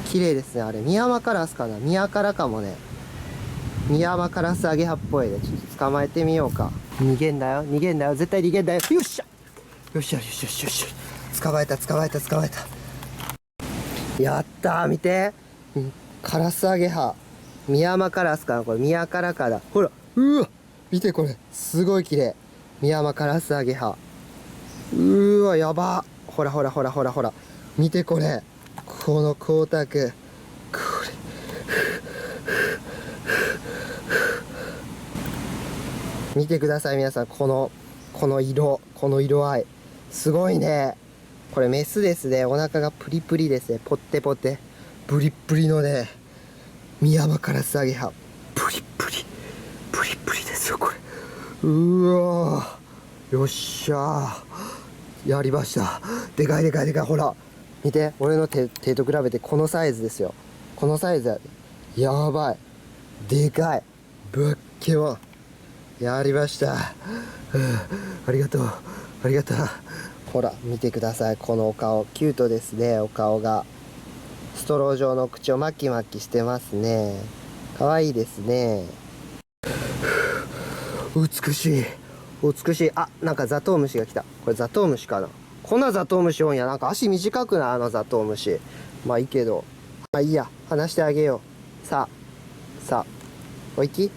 綺麗ですね。あれミヤマカラスかな、ミヤカラかもね。ミヤマカラスアゲハっぽいね。ちょっと捕まえてみようか。逃げんだよ、絶対逃げんだよ。よっしゃよっしゃ。捕まえた。やったー、見て、カラスアゲハ、ミヤマカラスかな、これミヤカラかだ。ほら、うわ、見てこれ、すごい綺麗。ミヤマカラスアゲハ、わ、やば。ほら、見てこれ、この光沢、これ見てください皆さん、この色合い、すごいね。これメスですね。お腹がプリプリですね。ポッテポテプリプリのね、ミヤマカラスアゲハ、プリプリですよこれ。わー、よっしゃー、やりました。でかい。ほら見て、俺の手と比べてこのサイズですよ。このサイズやで、やばい、でかい、ぶっけもやりました。ありがとう。ほら見てください、このお顔、キュートですね。お顔がストロー状の口をマキマキしてますね。かわいいですね。美しい。あ、なんかザトウムシが来た。これザトウムシかな。こんなザトウムシ多いんや。なんか足短くない、ザトウムシ。まあいいけど、まあいいや、離してあげよう。さあおいき。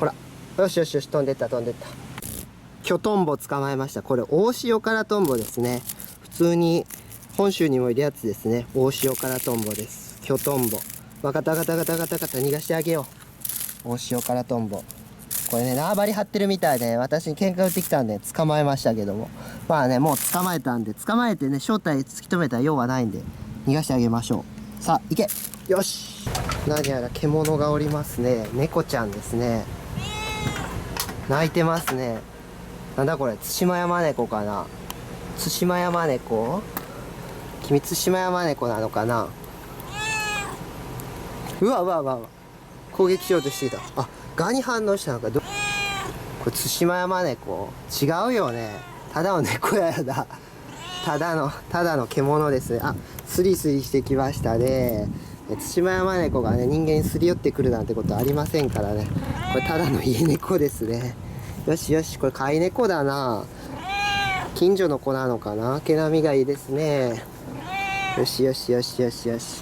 ほら、よし、飛んでった。キョトンボ捕まえました。これオオシオカラトンボですね。普通に本州にもいるやつですね。オオシオカラトンボです。キョトンボ。わかった。逃がしてあげよう。オオシオカラトンボ。これね縄張り張ってるみたいで私に喧嘩売ってきたんで捕まえましたけども、まあねもう捕まえたんで、捕まえてね正体突き止めたら用はないんで逃がしてあげましょう。さあ行け。よし。何やら獣がおりますね。猫ちゃんですね。泣いてますね。なんだこれ、ツシマヤマネコかな。ツシマヤマネコ、君ツシマヤマネコなのかな。うわうわうわうわ、攻撃しようとしていた。あ、ガに反応したのか。これツシマヤマネコ違うよね。ただの猫やだ。ただの獣ですね。あ、スリスリしてきましたね。ツシマヤマネコがね人間にすり寄ってくるなんてことありませんからね。これただの家猫ですね。よしよし、これ飼い猫だな。近所の子なのかな。毛並みがいいですね。よしよしよしよしよし、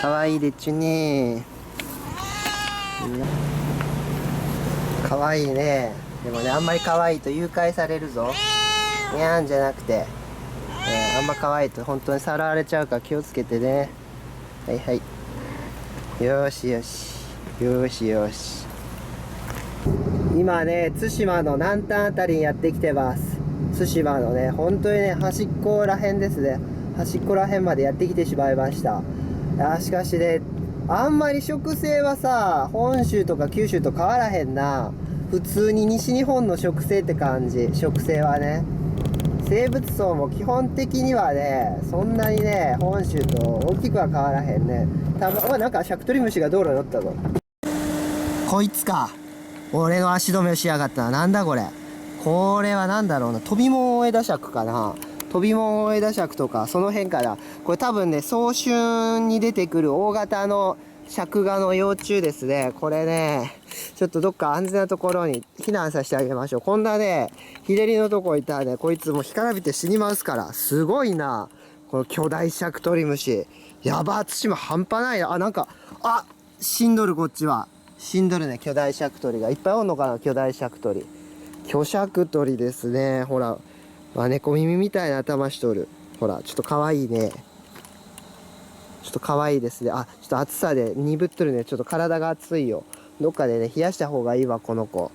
かわいいでちゅね。かわいいね。でもねあんまりかわいいと誘拐されるぞ。にゃんじゃなくて、あんまかわいいと本当にさらわれちゃうから気をつけてね。はいはい、よしよしよしよし。今ね対馬の南端あたりにやってきてます。対馬のね本当にね端っこらへんですね。端っこらへんまでやってきてしまいました。しかしねあんまり植生はさ本州とか九州と変わらへんな。普通に西日本の植生って感じ。植生はね生物層も基本的にはねそんなにね本州と大きくは変わらへんね。なんかシャクトリムシが道路に乗ったぞ。こいつか。俺の足止めをしやがったな。なんだこれ。これは何だろうな。飛びモンエダシャクかな。飛びモンエダシャクとかその辺かな。これ多分ね早春に出てくる大型の尺ガの幼虫ですね。これねちょっとどっか安全なところに避難させてあげましょう。こんなね日照りのとこいたらねこいつもう干からびて死にますから。すごいなこの巨大シャクトリムシ。やば、対馬半端ないな。あ、なんか死んどる。こっちは死んどるね。巨大シャクトリがいっぱいおんのかな。巨大シャクトリ、巨シャクトリですね。ほら、猫耳みたいな頭しとる。ほらちょっとかわいいね。ちょっと可愛いですね。ちょっと暑さで鈍っとるね。ちょっと体が熱いよ。どっかでね冷やした方がいいわこの子。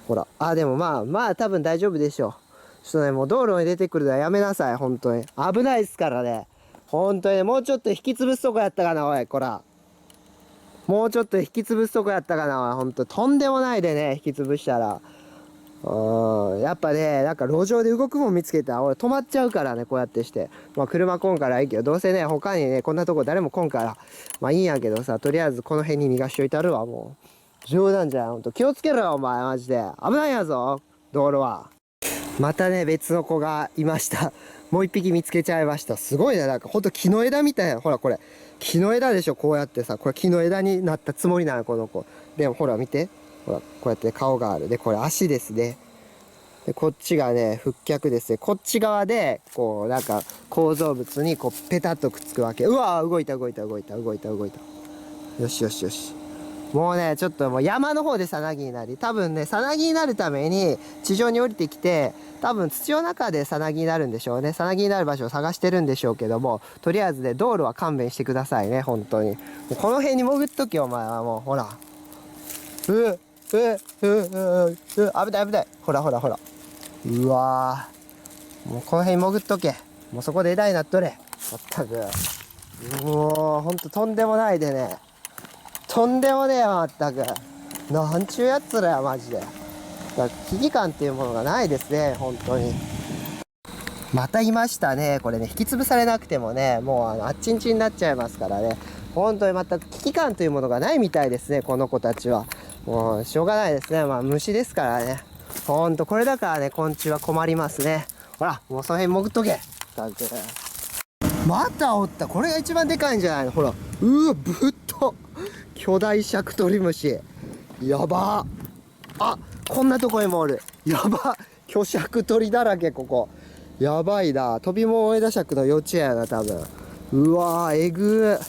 ほら、でもまあ多分大丈夫でしょう。ちょっとねもう道路に出てくるのはやめなさい。本当に危ないですからね。本当にねもうちょっと引き潰すとこやったかな。おいこら、もうちょっと引き潰すとこやったかな。おい本当とんでもないでね引き潰したら。やっぱねなんか路上で動くもん見つけたら俺止まっちゃうからね。こうやってして、車来んからいいけど、どうせね他にねこんなとこ誰も来んからいいんやけどさ、とりあえずこの辺に逃がしといたるわ。もう冗談じゃん。ほんと気をつけろよお前、マジで危ないやぞ道路は。またね別の子がいました。もう一匹見つけちゃいました。すごいね、なんかほんと木の枝みたいな。ほらこれ木の枝でしょ。こうやってさ、これ木の枝になったつもりなのこの子。でもほら見て、ほらこうやって顔がある。でこれ足ですね。でこっちがね腹脚ですね。こっち側でこうなんか構造物にこうペタッとくっつくわけ。うわー動いた。よしよしよし。もうねちょっともう山の方でさなぎになり、多分ねさなぎになるために地上に降りてきて、多分土の中でさなぎになるんでしょうね。さなぎになる場所を探してるんでしょうけども、とりあえずね道路は勘弁してくださいね本当に。もうこの辺に潜っとけお前は。もうほら危ない危ない。ほらうわー、もうこの辺に潜っとけ。もうそこで枝になっとれ。まったくもうほんととんでもないでね、とんでもねえよまったく。なんちゅうやつらやマジで。だから危機感っていうものがないですね本当に。またいましたね。これね引き潰されなくてもねもうあっちんちになっちゃいますからね。本当に全く危機感というものがないみたいですねこの子たちは。もうしょうがないですね。虫ですからね。ほんとこれだからね昆虫は困りますね。ほらもうその辺潜っとけ。またおった。これが一番でかいんじゃないの。ほらぶっと巨大シャクトリムシ。やば。こんなとこにもおる。やば、巨シャクトリだらけここ。やばいな。飛びモンエダシャクの幼稚園やな多分。うわーえぐー。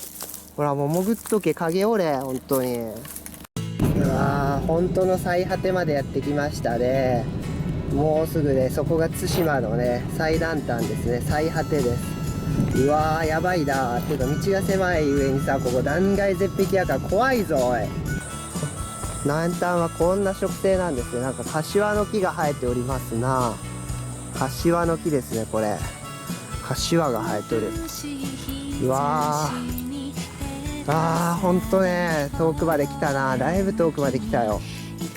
ほらもう潜っとけ。影おれ本当に。うわー本当の最果てまでやってきましたね。もうすぐねそこが対馬のね最南端ですね。最果てです。うわーやばいな。てか道が狭い上にさここ断崖絶壁やから怖いぞおい。南端はこんな植生なんですね。なんか柏の木が生えておりますな。柏の木ですね、これ。柏が生えとる。うわー、ほんとね、遠くまで来たな。だいぶ遠くまで来たよ。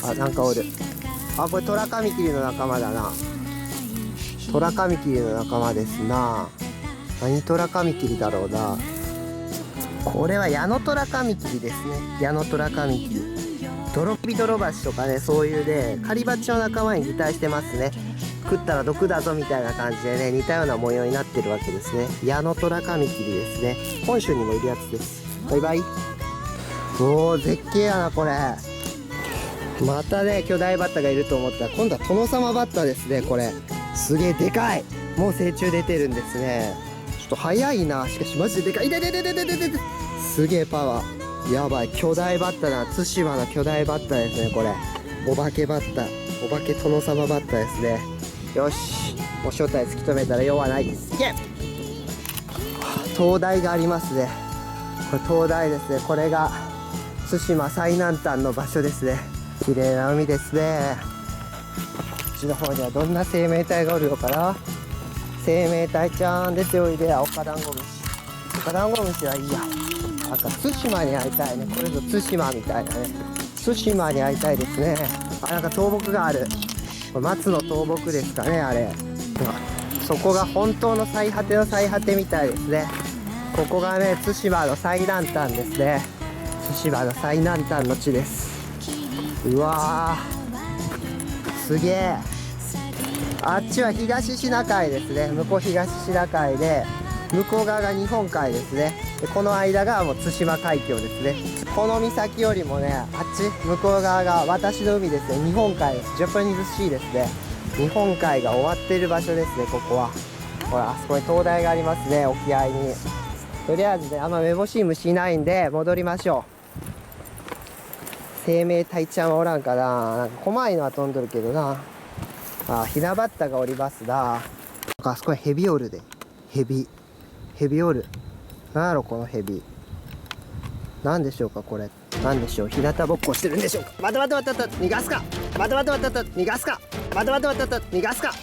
あ、なんかおる。あ、これトラカミキリの仲間だな。トラカミキリの仲間ですな。何トラカミキリだろうな。これはヤノトラカミキリですね。ヤノトラカミキリ。ドロビドロバチとかね、そういうね、カリバチの仲間に擬態してますね。食ったら毒だぞみたいな感じでね、似たような模様になってるわけですね。ヤノトラカミキリですね。本州にもいるやつです。バイバイ。おー、絶景やな、これ。またね、巨大バッタがいると思ったら、今度はトノサマバッタですね、これ。すげえでかい。もう成虫出てるんですね。ちょっと早いな。しかしマジででかい。すげえパワー。やばい。巨大バッタだ。対馬の巨大バッタですね、これ。お化けバッタ。お化けトノサマバッタですね。よし。もう正体突き止めたら用はない。いけ！灯台がありますね。これ灯台ですね。これが対馬最南端の場所ですね。綺麗な海ですね。こっちの方にはどんな生命体がおるのかな。生命体ちゃん出ておいでや。オカダンゴムシ。オカダンゴムシはいいや。なんか対馬に会いたいね。これぞ対馬みたいなね。対馬に会いたいですね。あ、なんか倒木がある。これ松の倒木ですかね、あれ。そこが本当の最果ての最果てみたいですね。ここがね、対馬の最南端ですね。対馬の最南端の地です。うわー、すげえ。あっちは東シナ海ですね。向こう東シナ海で、向こう側が日本海ですね。でこの間がもう対馬海峡ですね。この岬よりもね、あっち向こう側が私の海ですね。日本海です。ジャパニーズシーですね。日本海が終わってる場所ですね、ここは。ほら、あそこに灯台がありますね、沖合に。とりあえずね、あんまめぼしい虫いないんで戻りましょう。生命体ちゃんはおらんかな。なんか細いのは飛んどるけどな。あ、ヒナバッタがおりますな。あそこにヘビおるで。ヘビおる。なんやろこのヘビ。なんでしょうかこれ。なんでしょう。日向ぼっこしてるんでしょうか。待て逃がすか。待て逃がすか。待て逃がすか。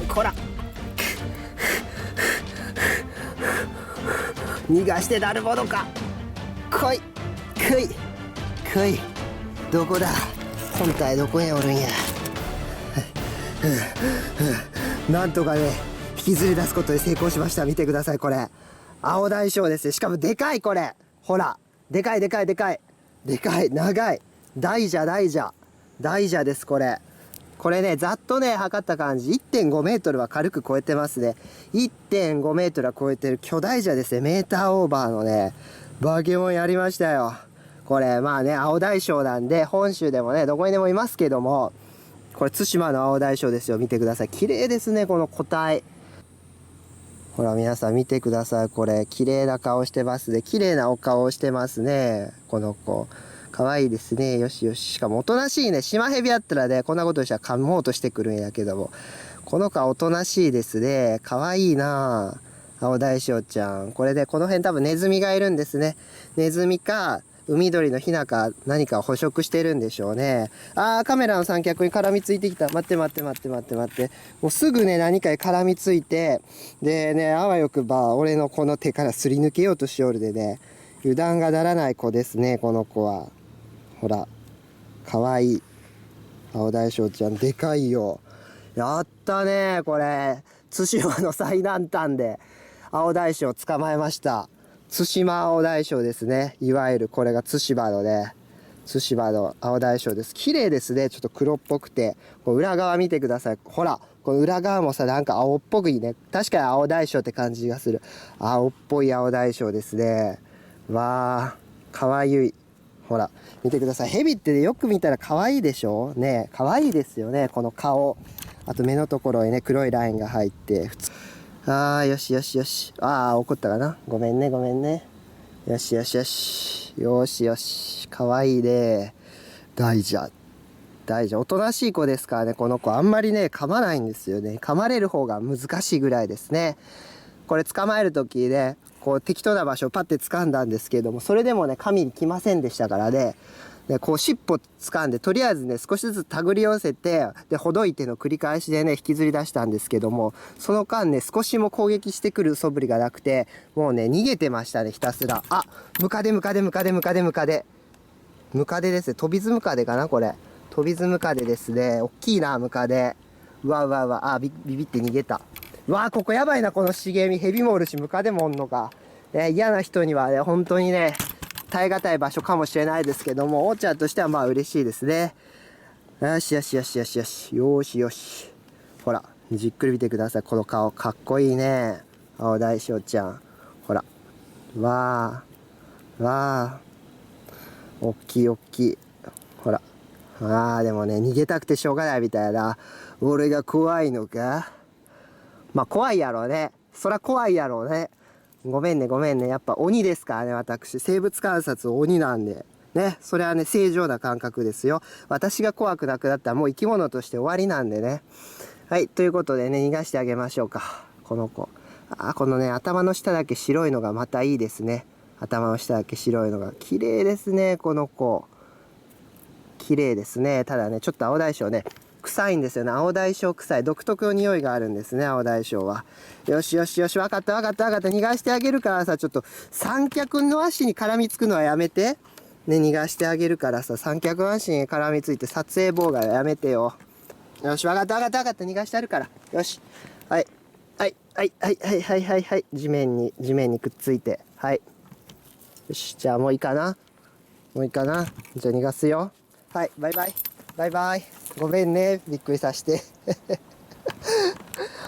こら逃がしてなるものか。来いどこだ。本体どこへおるんや。なんとかね引きずり出すことで成功しました。見てください、これ青大将ですよ。しかもでかい。これほら、でかい長い大蛇です。これね、ざっとね測った感じ 1.5 メートルは軽く超えてますね。1.5 メートルは超えてる巨大蛇ですね。メーターオーバーのねバケモンやりましたよ。これまあね、青大将なんで本州でもねどこにでもいますけども、これ対馬の青大将ですよ。見てください。綺麗ですね、この個体。ほら皆さん見てください。これ綺麗な顔してますね。綺麗なお顔をしてますね、この子。可愛いですね。よし。しかもおとなしいね。シマヘビやったらね、こんなことしたら噛もうとしてくるんやけども、この子はおとなしいですね。可愛いなぁ。青大将ちゃん。これで、この辺多分ネズミがいるんですね。ネズミか、海鳥のヒナか何かを捕食してるんでしょうね。あー、カメラの三脚に絡みついてきた。待って。もうすぐね、何かに絡みついて、でね、あわよくば、俺のこの手からすり抜けようとしおるでね、油断がならない子ですね、この子は。ほら、かわいい。青大将ちゃん、でかいよ。やったね、これ。対馬の最南端で、青大将捕まえました。対馬青大将ですね。いわゆるこれが対馬のね、対馬の青大将です。綺麗ですね。ちょっと黒っぽくて。こう裏側見てください。ほら、この裏側もさ、なんか青っぽくいいね。確かに青大将って感じがする。青っぽい青大将ですね。わー、かわゆい。ほら、見てください。ヘビってよく見たら可愛いでしょね。可愛いですよね、この顔。あと目のところにね、黒いラインが入って。あー、よし。あー、怒ったかな。ごめんね。よし。可愛いね。大蛇。おとなしい子ですからね、この子。あんまりね、噛まないんですよね。噛まれる方が難しいぐらいですね。これ捕まえる時ね、こう適当な場所をパッて掴んだんですけども、それでもね、神に来ませんでしたからね。で、こう尻尾掴んで、とりあえずね、少しずつ手繰り寄せて、で、ほどいての繰り返しでね、引きずり出したんですけども、その間ね、少しも攻撃してくる素振りがなくて、もうね、逃げてましたね、ひたすら。あ、ムカデムカデムカデムカデムカデ。ムカデですね。飛びズムカデかな、これ。飛びズムカデですね。おっきいな、ムカデ。うわうわうわ、あ、ビビって逃げた。うわ、ここやばいな、この茂み。ヘビもおるし、ムカデもおんのか。嫌な人にはね、本当にね、耐え難い場所かもしれないですけども、おーちゃんとしてはまあ嬉しいですね。よしよしよしよしよし。よーしよし。ほら、じっくり見てください。この顔。かっこいいね。青大将ちゃん。ほら。わー。わー。おっきいおっきい。ほら。あー、でもね、逃げたくてしょうがないみたいな。俺が怖いのか？まあ、怖いやろうね。そら怖いやろうね。ごめんね、ごめんね。やっぱ鬼ですからね、私。生物観察鬼なんで。ね。それはね、正常な感覚ですよ。私が怖くなくなったらもう生き物として終わりなんでね。はい。ということでね、逃がしてあげましょうか。この子。このね、頭の下だけ白いのがまたいいですね。頭の下だけ白いのが。綺麗ですね、この子。綺麗ですね。ただね、ちょっと青大将ね、臭いんですよね。青大将臭い。独特の匂いがあるんですね、青大将は。よしよしよし、わかったわかったわかった。逃がしてあげるからさ、ちょっと三脚の足に絡みつくのはやめて。ね、逃がしてあげるからさ、三脚の足に絡みついて撮影妨害はやめてよ。よし、わかったわかったわかった。逃がしてあるから。よし。はい。はい、はい、はい、はい、はい、はい、はい。地面にくっついて。はい。よし、じゃあもういいかな。もういいかな。じゃあ逃がすよ。はい、バイバイ。バイバイ。ごめんね。びっくりさして。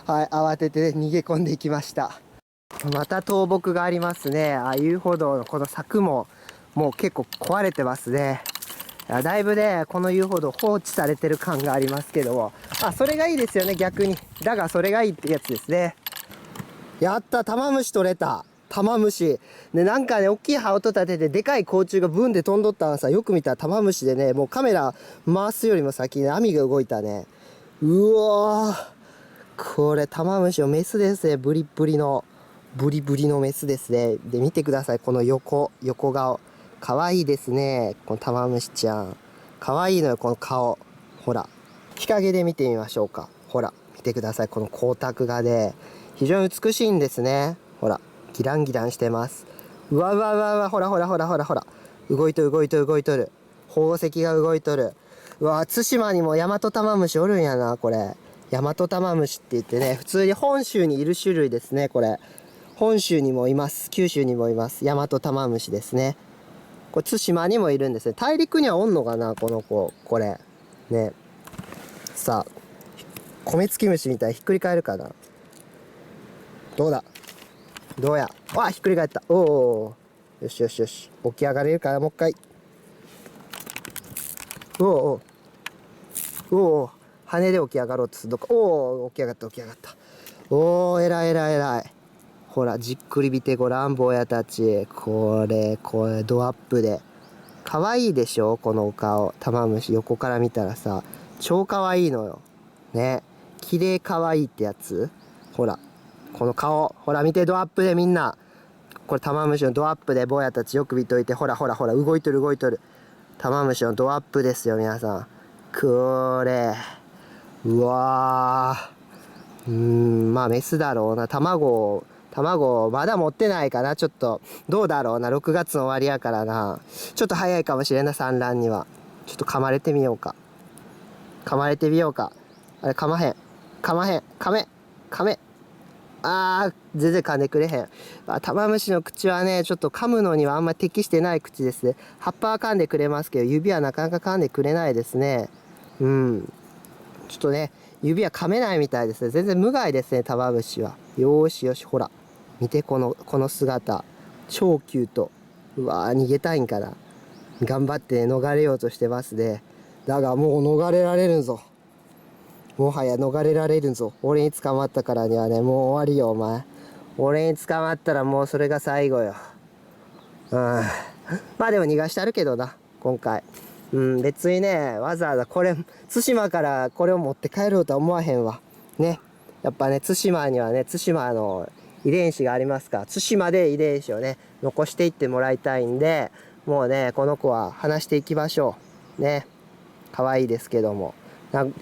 はい、慌てて逃げ込んでいきました。また倒木がありますね。遊歩道のこの柵も、もう結構壊れてますね。だいぶね、この遊歩道放置されてる感がありますけども。それがいいですよね、逆に。だが、それがいいってやつですね。やった、玉虫取れた。玉虫。で、なんかね、大きい羽音立てて、でかい甲虫がブンで飛んどったのさ、よく見たら玉虫でね、もうカメラ回すよりも先に網が動いたね。うわー。これ、玉虫のメスですね。ブリブリのメスですね。で、見てください。この横顔。かわいいですね。この玉虫ちゃん。かわいいのよ、この顔。ほら。日陰で見てみましょうか。ほら。見てください。この光沢がね、非常に美しいんですね。ほら。ギランギランしてます。うわうわうわうわ、ほらほらほらほらほら。動いとる動いとる動いとる。宝石が動いとる。うわ、対馬にもヤマトタマムシおるんやな、これ。ヤマトタマムシって言ってね、普通に本州にいる種類ですね、これ。本州にもいます。九州にもいます。ヤマトタマムシですね。これ対馬にもいるんですね。大陸にはおんのかな、この子。これ。ね。さあ、米付き虫みたいにひっくり返るかな。どうだどうや。ひっくり返った。おー。よしよしよし。起き上がれるから、もう一回。おー。おー。羽で起き上がろうとするのか。おー。起き上がった起き上がった。おー、偉い偉い偉い。ほら、じっくり見てごらん、坊やたち。これ、ドアップで。かわいいでしょこのお顔。玉虫、横から見たらさ、超かわいいのよ。ね。綺麗かわいいってやつ。ほら。この顔。ほら見て、ドアップでみんな。これ玉虫のドアップで坊やたちよく見といて。ほらほらほら、動いとる動いとる。玉虫のドアップですよ、皆さん。これ。うわー。まあメスだろうな。卵、まだ持ってないかな。ちょっと、どうだろうな。6月の終わりやからな。ちょっと早いかもしれんな、産卵には。ちょっと噛まれてみようか。あれ、噛まへん。全然噛んでくれへん。玉虫の口はね、ちょっと噛むのにはあんまり適してない口ですね。葉っぱは噛んでくれますけど、指はなかなか噛んでくれないですね。ちょっとね、指は噛めないみたいですね。全然無害ですね、玉虫は。よーしよし、ほら。見て、この姿。超キュート。うわー、逃げたいんかな。頑張って逃れようとしてますね。だがもう逃れられるぞ。もはや逃れられるぞ。俺に捕まったからにはね、もう終わりよ、お前。俺に捕まったらもうそれが最後よ。まあでも逃がしてあるけどな、今回。別にね、わざわざ対馬からこれを持って帰ろうとは思わへんわ。ね。やっぱね、対馬にはね、対馬の遺伝子がありますから、対馬で遺伝子をね、残していってもらいたいんで、もうね、この子は離していきましょう。ね。可愛いですけども。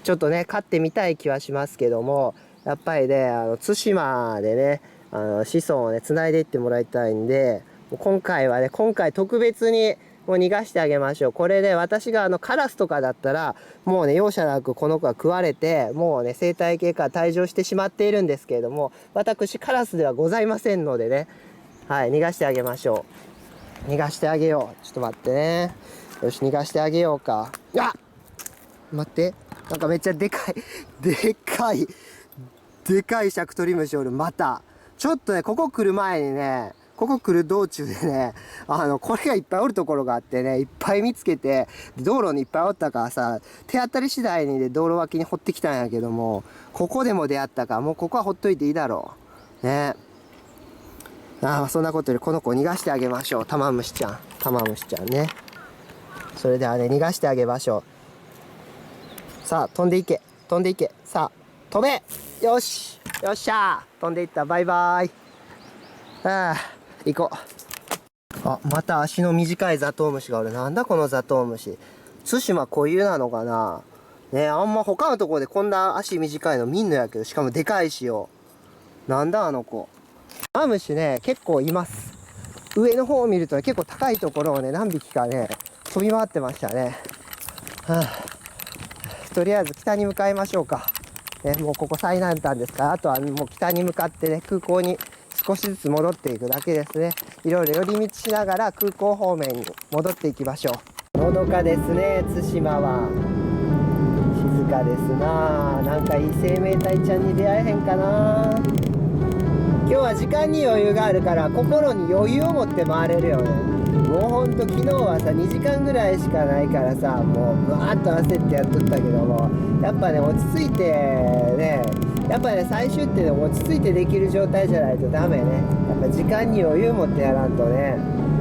ちょっとね、飼ってみたい気はしますけども、やっぱりね、対馬でね、子孫をね、繋いでいってもらいたいんで、今回特別にもう逃がしてあげましょう。これで私がカラスとかだったら、もうね、容赦なくこの子は食われて、もうね、生態系から退場してしまっているんですけれども、私カラスではございませんのでね、はい、逃がしてあげましょう。逃がしてあげよう。ちょっと待ってね。よし、逃がしてあげようか。あ、待って。なんかめっちゃでかい、でかいシャクトリムシおる。また。ちょっとね、ここ来る前にね、ここ来る道中でね、これがいっぱいおるところがあってね、いっぱい見つけて、道路にいっぱいおったからさ、手当たり次第にね、道路脇に掘ってきたんやけども、ここでも出会ったから、もうここはほっといていいだろう。ね。そんなことよりこの子を逃がしてあげましょう。玉虫ちゃんね。それではね、逃がしてあげましょう。さあ、飛んでいけ。さあ、飛べ。よし。よっしゃー。飛んでいった。バイバイ。行こう。また足の短いザトウムシがおる。なんだこのザトウムシ。対馬固有なのかな。ね、あんま他のところでこんな足短いの見んのやけど、しかもでかいしよ。なんだあの子。ザトウムシね、結構います。上の方を見ると、ね、結構高いところをね、何匹かね、飛び回ってましたね。とりあえず北に向かいましょうか。ね、もうここ最南端ですから、あとはもう北に向かってね、空港に少しずつ戻っていくだけですね。いろいろ寄り道しながら空港方面に戻っていきましょう。のどかですね、対馬は。静かですな。なんかいい生命体ちゃんに出会えへんかな。今日は時間に余裕があるから心に余裕を持って回れるよね。もうほんと昨日はさ2時間ぐらいしかないからさ、もうブワーッと焦ってやっとったけども、やっぱね落ち着いてね、やっぱね最終ってね落ち着いてできる状態じゃないとダメね。やっぱ時間に余裕持ってやらんとね。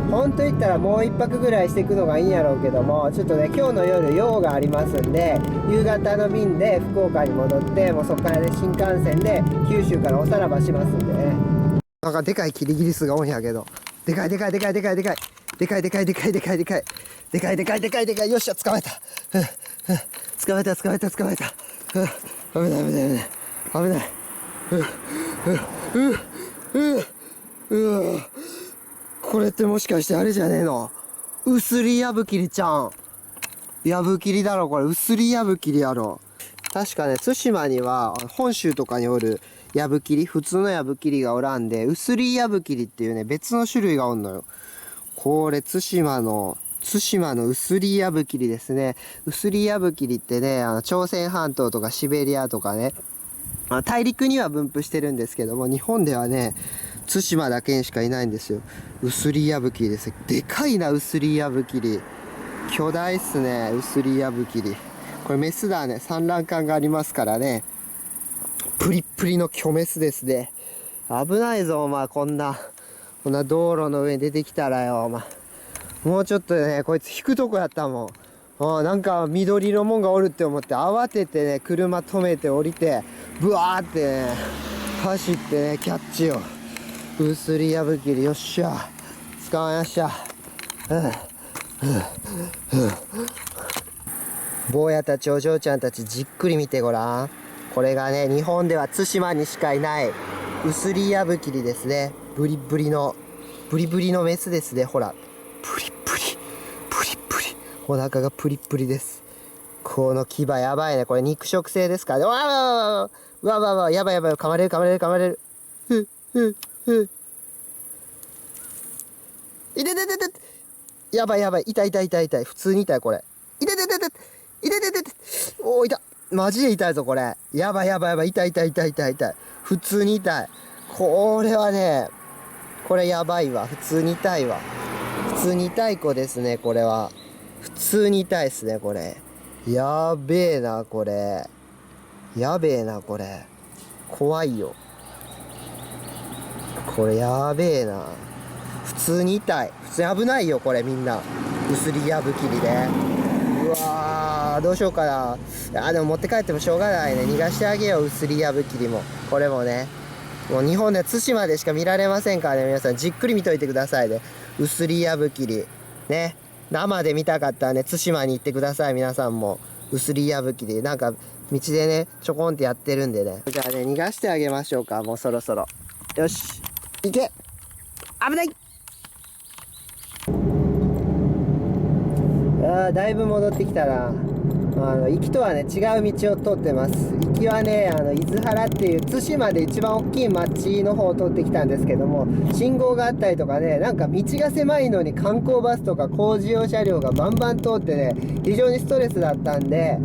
ほんと言ったらもう1泊ぐらいしていくのがいいんやろうけども、ちょっとね今日の夜用がありますんで、夕方の便で福岡に戻って、もうそこからね新幹線で九州からおさらばしますんでね。なんかでかいキリギリスが多いんやけど、でかい、よっしゃ捕まえた。捕まえた。危ない。これってもしかしてあれじゃねえの、ウスリヤブキリちゃん。ヤブキリだろこれ、ウスリヤブキリやろ。確かね、対馬には本州とかにおるヤブキリ、普通のヤブキリがおらんで、ウスリヤブキリっていうね別の種類がおんのよ。これ対馬のウスリヤブキリですね。ウスリヤブキリってね、朝鮮半島とかシベリアとかね、大陸には分布してるんですけども、日本ではね対馬だけにしかいないんですよ。ウスリヤブキリです。でかいな、ウスリヤブキリ。巨大っすね、ウスリヤブキリ。これメスだね。産卵管がありますからね。プリップリの巨メスですね。危ないぞお前、こんな道路の上に出てきたらよお前。もうちょっとねこいつ引くとこやったもん。なんか緑色もんがおるって思って慌ててね車止めて降りてブワーってね走ってねキャッチよ。ウスリヤブキリ、よっしゃ捕まえました。坊やたちお嬢ちゃんたちじっくり見てごらん。これがね日本では対馬にしかいないウスリヤブキリですね。ブリブリのメスですね。ほらプリプリお腹がプリプリです。この牙やばいね。これ肉食性ですからね。わやばい噛まれる。いてやばい痛い。普通に痛いこれ。いておー痛い。マジで痛いぞこれ。やばい痛い。普通に痛い。これはねこれやばいわ。普通に痛いわ。普通に痛い子ですね。これは普通に痛いっすね。これやべえなこれ。怖いよこれ。やべえな。普通に痛い。普通に危ないよこれ。みんなウスリヤブキリで。うわーどうしようかな。でも持って帰ってもしょうがないね。逃がしてあげようウスリヤブキリも。これもねもう日本で対馬でしか見られませんからね、皆さんじっくり見といてくださいね。ウスリヤブキリね、生で見たかったらね対馬に行ってください。皆さんもウスリヤブキリなんか道でねちょこんってやってるんでね。じゃあね逃がしてあげましょうか。もうそろそろよし行け。危ない。だいぶ戻ってきたな。行きとはね違う道を通ってます。行きはね伊豆原っていう対馬で一番大きい町の方を通ってきたんですけども、信号があったりとかね、なんか道が狭いのに観光バスとか工事用車両がバンバン通ってね非常にストレスだったんで、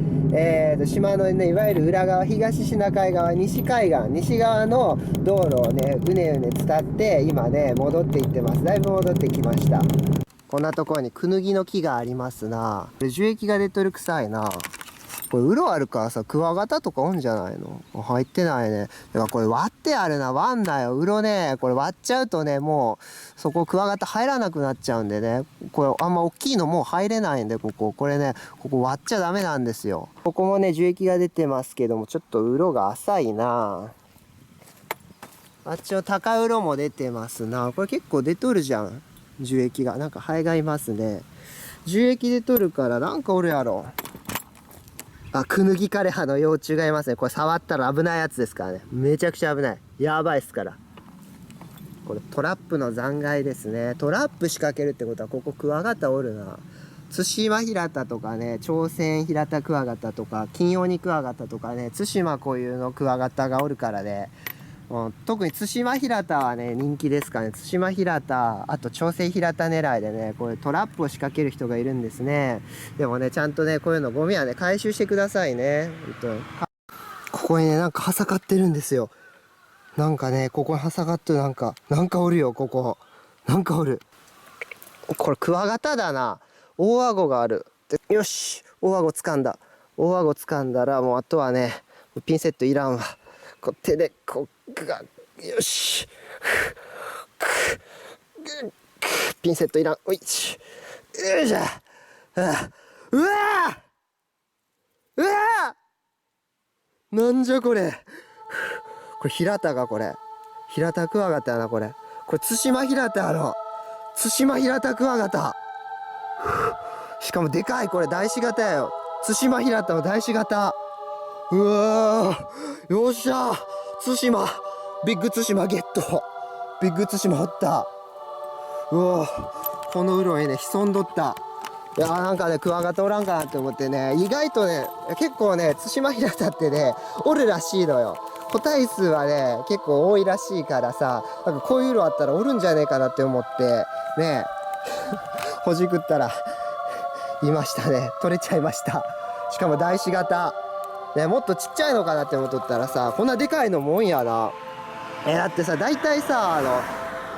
島のねいわゆる裏側、東シナ海側、西海岸、西側の道路をねうねうね伝って今ね戻っていってます。だいぶ戻ってきました。こんなところにクヌギの木がありますな。これ樹液が出とる臭いな。これ鱗あるからさ、クワガタとかおんじゃないの？入ってないね。だからこれ割ってあるな。割んなよ。鱗ね、これ割っちゃうとね、もうそこクワガタ入らなくなっちゃうんでね。これあんま大きいのもう入れないんで、これね、ここ割っちゃダメなんですよ。ここもね、樹液が出てますけども、ちょっと鱗が浅いな。あっちの高鱗も出てますな。これ結構出とるじゃん。樹液が。なんかハエがいますね。樹液で取るからなんかおるやろ。クヌギ枯れ葉の幼虫がいますね。これ触ったら危ないやつですからね。めちゃくちゃ危ない。やばいっすから。これトラップの残骸ですね。トラップ仕掛けるってことはここクワガタおるな。ツシマヒラタとかね、朝鮮ヒラタクワガタとか、金オニクワガタとかね、対馬固有のクワガタがおるからね。特に対馬平田はね人気ですからね。対馬平田、あと朝鮮平田狙いでねこれトラップを仕掛ける人がいるんですね。でもねちゃんとねこういうのゴミはね回収してくださいね。ここにねなんかはさかってるんですよ。なんかねここにはさかってるなんかおるよ。ここなんかおる。これクワガタだな。大顎がある。よし大顎掴んだ。大顎掴んだらもうあとはねピンセットいらんわ。手でこうがよしピンセットいらん。おいしよいしょ。うわうわなんじゃこれ。これ平田がこれ平田クワガタやな。これ対馬平田やろ。対馬平田クワガタ。しかもでかい。これ大志型やよ。対馬平田の大志型。うわーよっしゃ対馬ビッグ対馬ゲット。ビッグ対馬掘った。うわこの潤いね潜んどった。いやなんかねクワガタおらんかなって思ってね、意外とね結構ね対馬平田ってねおるらしいのよ。個体数はね結構多いらしいからさ、なんかこういう色あったらおるんじゃねえかなって思ってねほじくったらいましたね。取れちゃいました。しかも大志型ね、もっとちっちゃいのかなって思っとったらさこんなでかいのもんやな。だってさ大体さ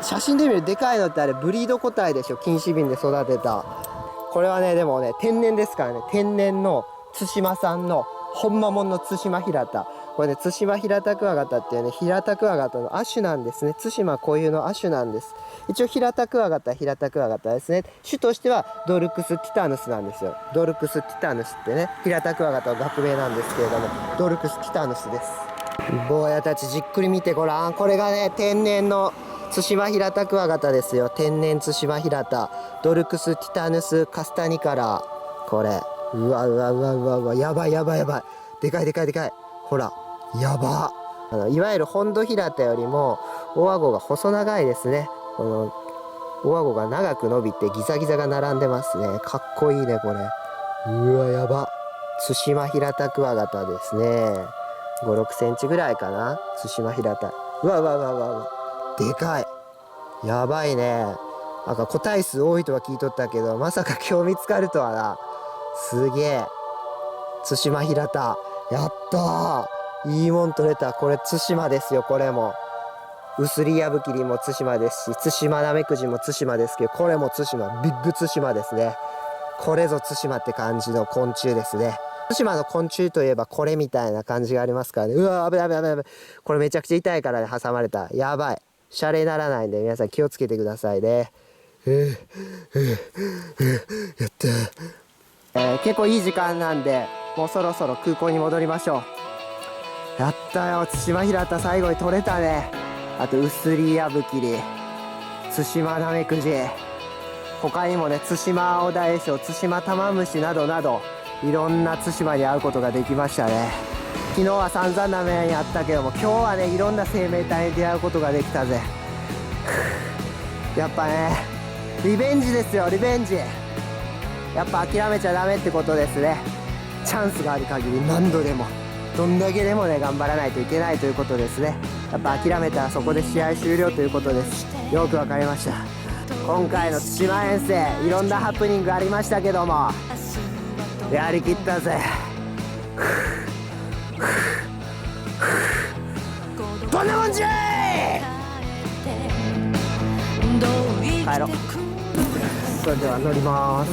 写真で見るでかいのってあれブリード個体でしょ。禁止瓶で育てた。これはねでもね天然ですからね。天然の対馬産のほんまもんの対馬平田。これね対馬平田クワガタっていうね平田クワガタの亜種なんですね。対馬固有の亜種なんです。一応平田クワガタですね。種としてはドルクスティタヌスなんですよ。ドルクスティタヌスってね平田クワガタの学名なんですけれどもドルクスティタヌスです。坊やたちじっくり見てごらん。これがね天然の対馬平田クワガタですよ。天然対馬平田ドルクスティタヌスカスタニカラ。これうわやばいでかいほらやば。いわゆる本土平田よりも大顎が細長いですね。この大顎が長く伸びてギザギザが並んでますね。かっこいいねこれ。うわやば。対馬平田クワガタですね。5、6センチぐらいかな対馬平田。うわでかい。やばいね。なんか個体数多いとは聞いとったけどまさか今日見つかるとはな。すげえ。対馬平田やったー。いいもん取れた。これ対馬ですよ。これもウスリヤブキリも対馬ですし対馬ナメクジも対馬ですけどこれも対馬ビッグ対馬ですね。これぞ対馬って感じの昆虫ですね。対馬の昆虫といえばこれみたいな感じがありますからね。うわ危ない。これめちゃくちゃ痛いからね挟まれた。やばい。シャレにならないんで皆さん気をつけてくださいね。やった結構いい時間なんでもうそろそろ空港に戻りましょう。やったよ対馬平田最後に取れたね。あとウスリヤブキリ、ツシマナメクジ、他にもねツシマアオダエショウ、ツシマタマムシなどなどいろんな対馬に会うことができましたね。昨日は散々な目にあったけども、今日はねいろんな生命体に出会うことができたぜ。やっぱねリベンジですよ、リベンジ。やっぱ諦めちゃダメってことですね。チャンスがある限り何度でもどんだけでもね頑張らないといけないということですね。やっぱ諦めたらそこで試合終了ということです。よくわかりました。今回の対馬遠征いろんなハプニングありましたけどもやりきったぜ。こんなもんじゃい。帰ろう。それでは乗ります。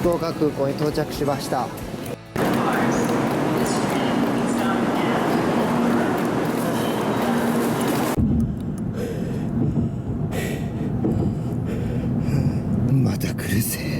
福岡空港に到着しました。また来るぜ。